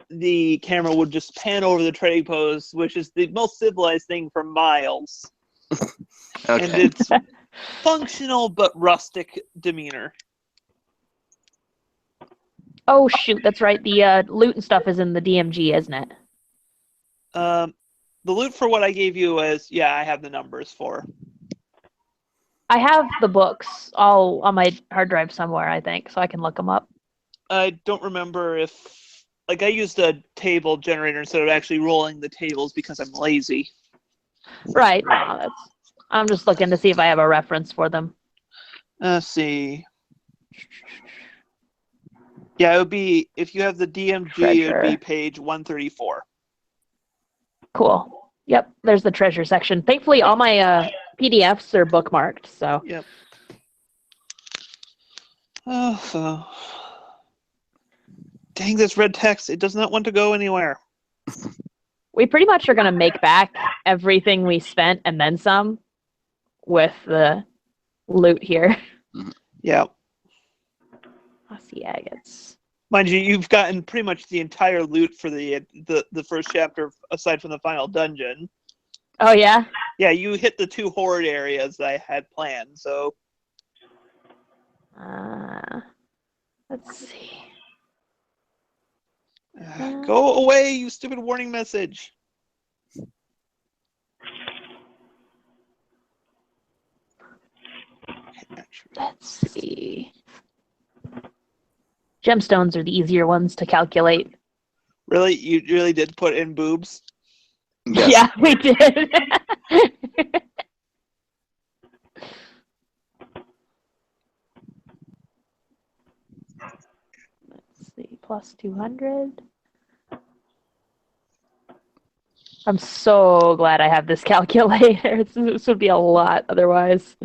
the camera would just pan over the trading post, which is the most civilized thing for miles. And Okay. it's functional but rustic demeanor. Oh shoot, that's right. The loot and stuff is in the DMG, isn't it? The loot for what I gave you is, yeah, I have the numbers for. I have the books all on my hard drive somewhere, I think, so I can look them up. I don't remember if, like, I used a table generator instead of actually rolling the tables because I'm lazy. Right. No, I'm just looking to see if I have a reference for them. Let's see. Yeah, it would be, if you have the DMG, it would be Treasure. page 134. Cool. Yep, there's the treasure section. Thankfully, all my PDFs are bookmarked, so. Yep. Oh, dang this red text. It does not want to go anywhere. We pretty much are going to make back everything we spent and then some with the loot here. Yeah. Mossy agates. Mind you, you've gotten pretty much the entire loot for the first chapter, aside from the final dungeon. Oh, yeah? Yeah, you hit the 2 horde areas that I had planned, so... Let's see. Go away, you stupid warning message! Let's see. Gemstones are the easier ones to calculate. Really? You really did put in boobs? Yes. Yeah, we did. Let's see, plus 200. I'm so glad I have this calculator. This would be a lot otherwise.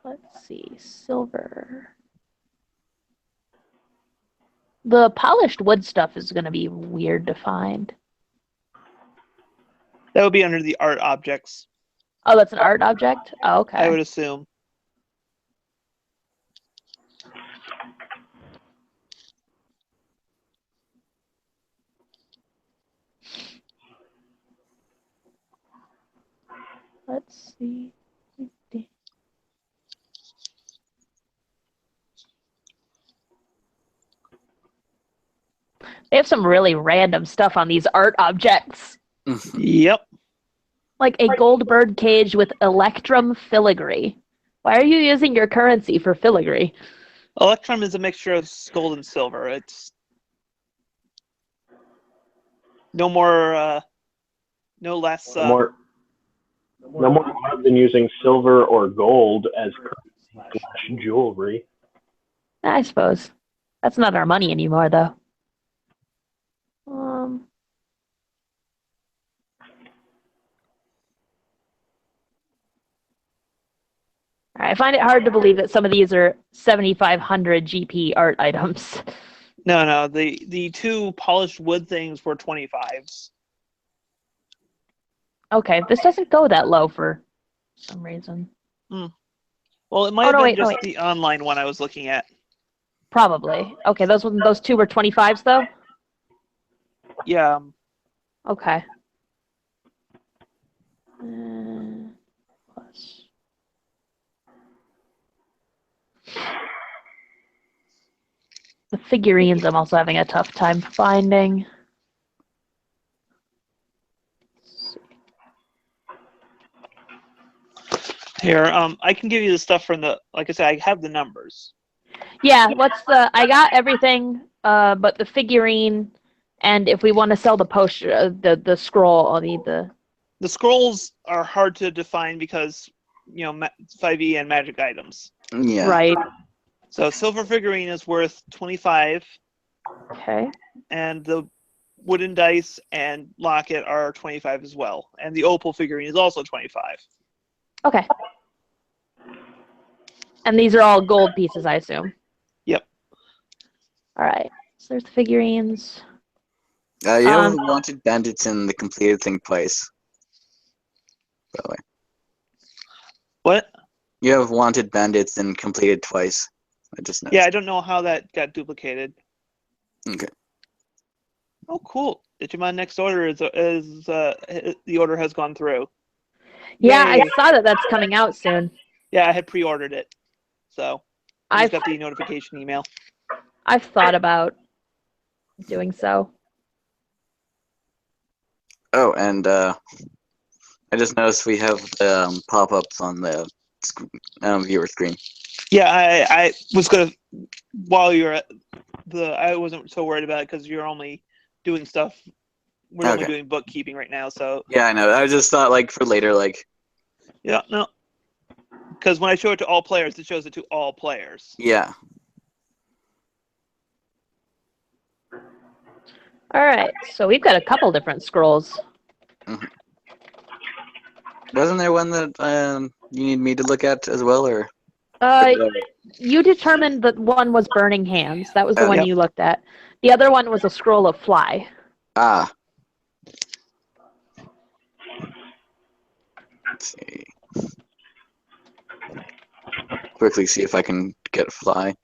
Let's see, silver. The polished wood stuff is going to be weird to find. That would be under the art objects, Oh, that's an art object? Oh, okay. I would assume. Let's see. They have some really random stuff on these art objects. Yep. Like a gold bird cage with electrum filigree. Why are you using your currency for filigree? Electrum is a mixture of gold and silver. It's no more, no less. No more odd than using silver or gold as jewelry. I suppose. That's not our money anymore, though. I find it hard to believe that some of these are 7,500 GP art items. No. The 2 polished wood things were 25s. Okay, this doesn't go that low for some reason. Well, it might have been just the online one I was looking at. Probably. Okay, those 2 were 25s, though? Yeah. Okay. Plus. The figurines I'm also having a tough time finding. Here, I can give you the stuff from the. Like I said, I have the numbers. Yeah, I got everything, but the figurine, and if we want to sell the poster, the scroll, I'll need the. The scrolls are hard to define because, 5e and magic items. Yeah. Right. So silver figurine is worth 25. Okay. And the wooden dice and locket are 25 as well. And the opal figurine is also 25. Okay. And these are all gold pieces, I assume. Yep. All right. So there's the figurines. You have the wanted bandits in the completed thing place. by the way. What? You have wanted bandits and completed twice. I just noticed. Yeah, I don't know how that got duplicated. Okay. Oh, cool. Digimon Next Order is the order has gone through. Yeah, Yay. I saw that that's coming out soon. Yeah, I had pre-ordered it, so I I've just got the notification email. I've thought about doing so. Oh, and I just noticed we have pop-ups on the viewer screen. Yeah, I was gonna while you're at I wasn't so worried about it because you're only doing stuff. We're only Okay. doing bookkeeping right now, so Yeah, I know. I just thought, like, for later, like, yeah, no. Because when I show it to all players, it shows it to all players. yeah. All right, so we've got a couple different scrolls. Wasn't there one that you need me to look at as well, or? You determined that one was Burning Hands. That was the one Yep. you looked at. The other one was a scroll of Fly. Ah. Let's see. Quickly see if I can get Fly.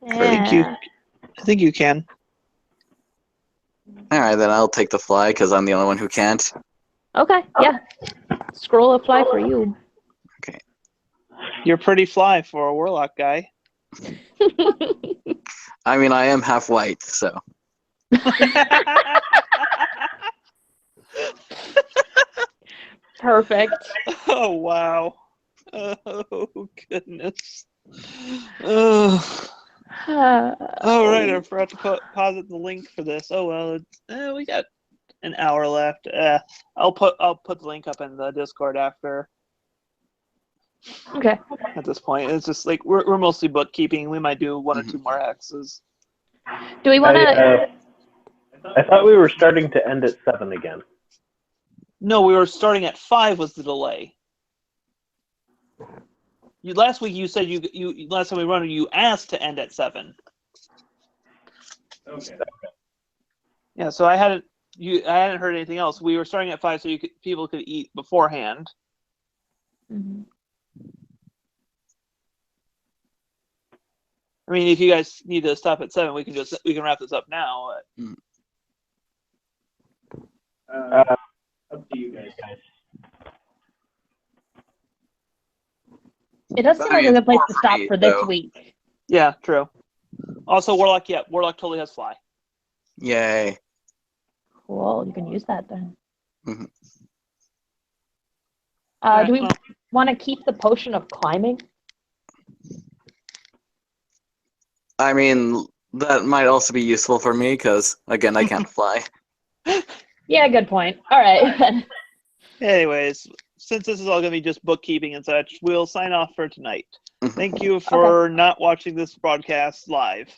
Yeah. I think you can. All right, then I'll take the Fly because I'm the only one who can't. Okay, yeah. Scroll of Fly for you. Okay. You're pretty fly for a warlock guy. I mean, I am half white, so. Perfect. Oh wow. Oh goodness. Oh. All right, I forgot to posit the link for this. Oh well, we got an hour left. I'll put the link up in the Discord after. Okay. At this point, it's just like we're mostly bookkeeping. We might do one or two more X's. Do we want to? I thought we were starting to end at 7 again. No, we were starting at 5 was the delay. Last week you said you last time we run you asked to end at 7. Okay. Yeah, so I hadn't heard anything else. We were starting at 5 so people could eat beforehand. Mm-hmm. I mean, if you guys need to stop at 7, we can wrap this up now. Up to you guys. It does seem like a good place to stop for this week. Yeah, true. Also, Warlock totally has Fly. Yay. Cool. You can use that then. Mhm. Do we want to keep the potion of climbing? I mean, that might also be useful for me because, again, I can't fly. Yeah, good point. All right. Anyways, since this is all going to be just bookkeeping and such, we'll sign off for tonight. Thank you for not watching this broadcast live.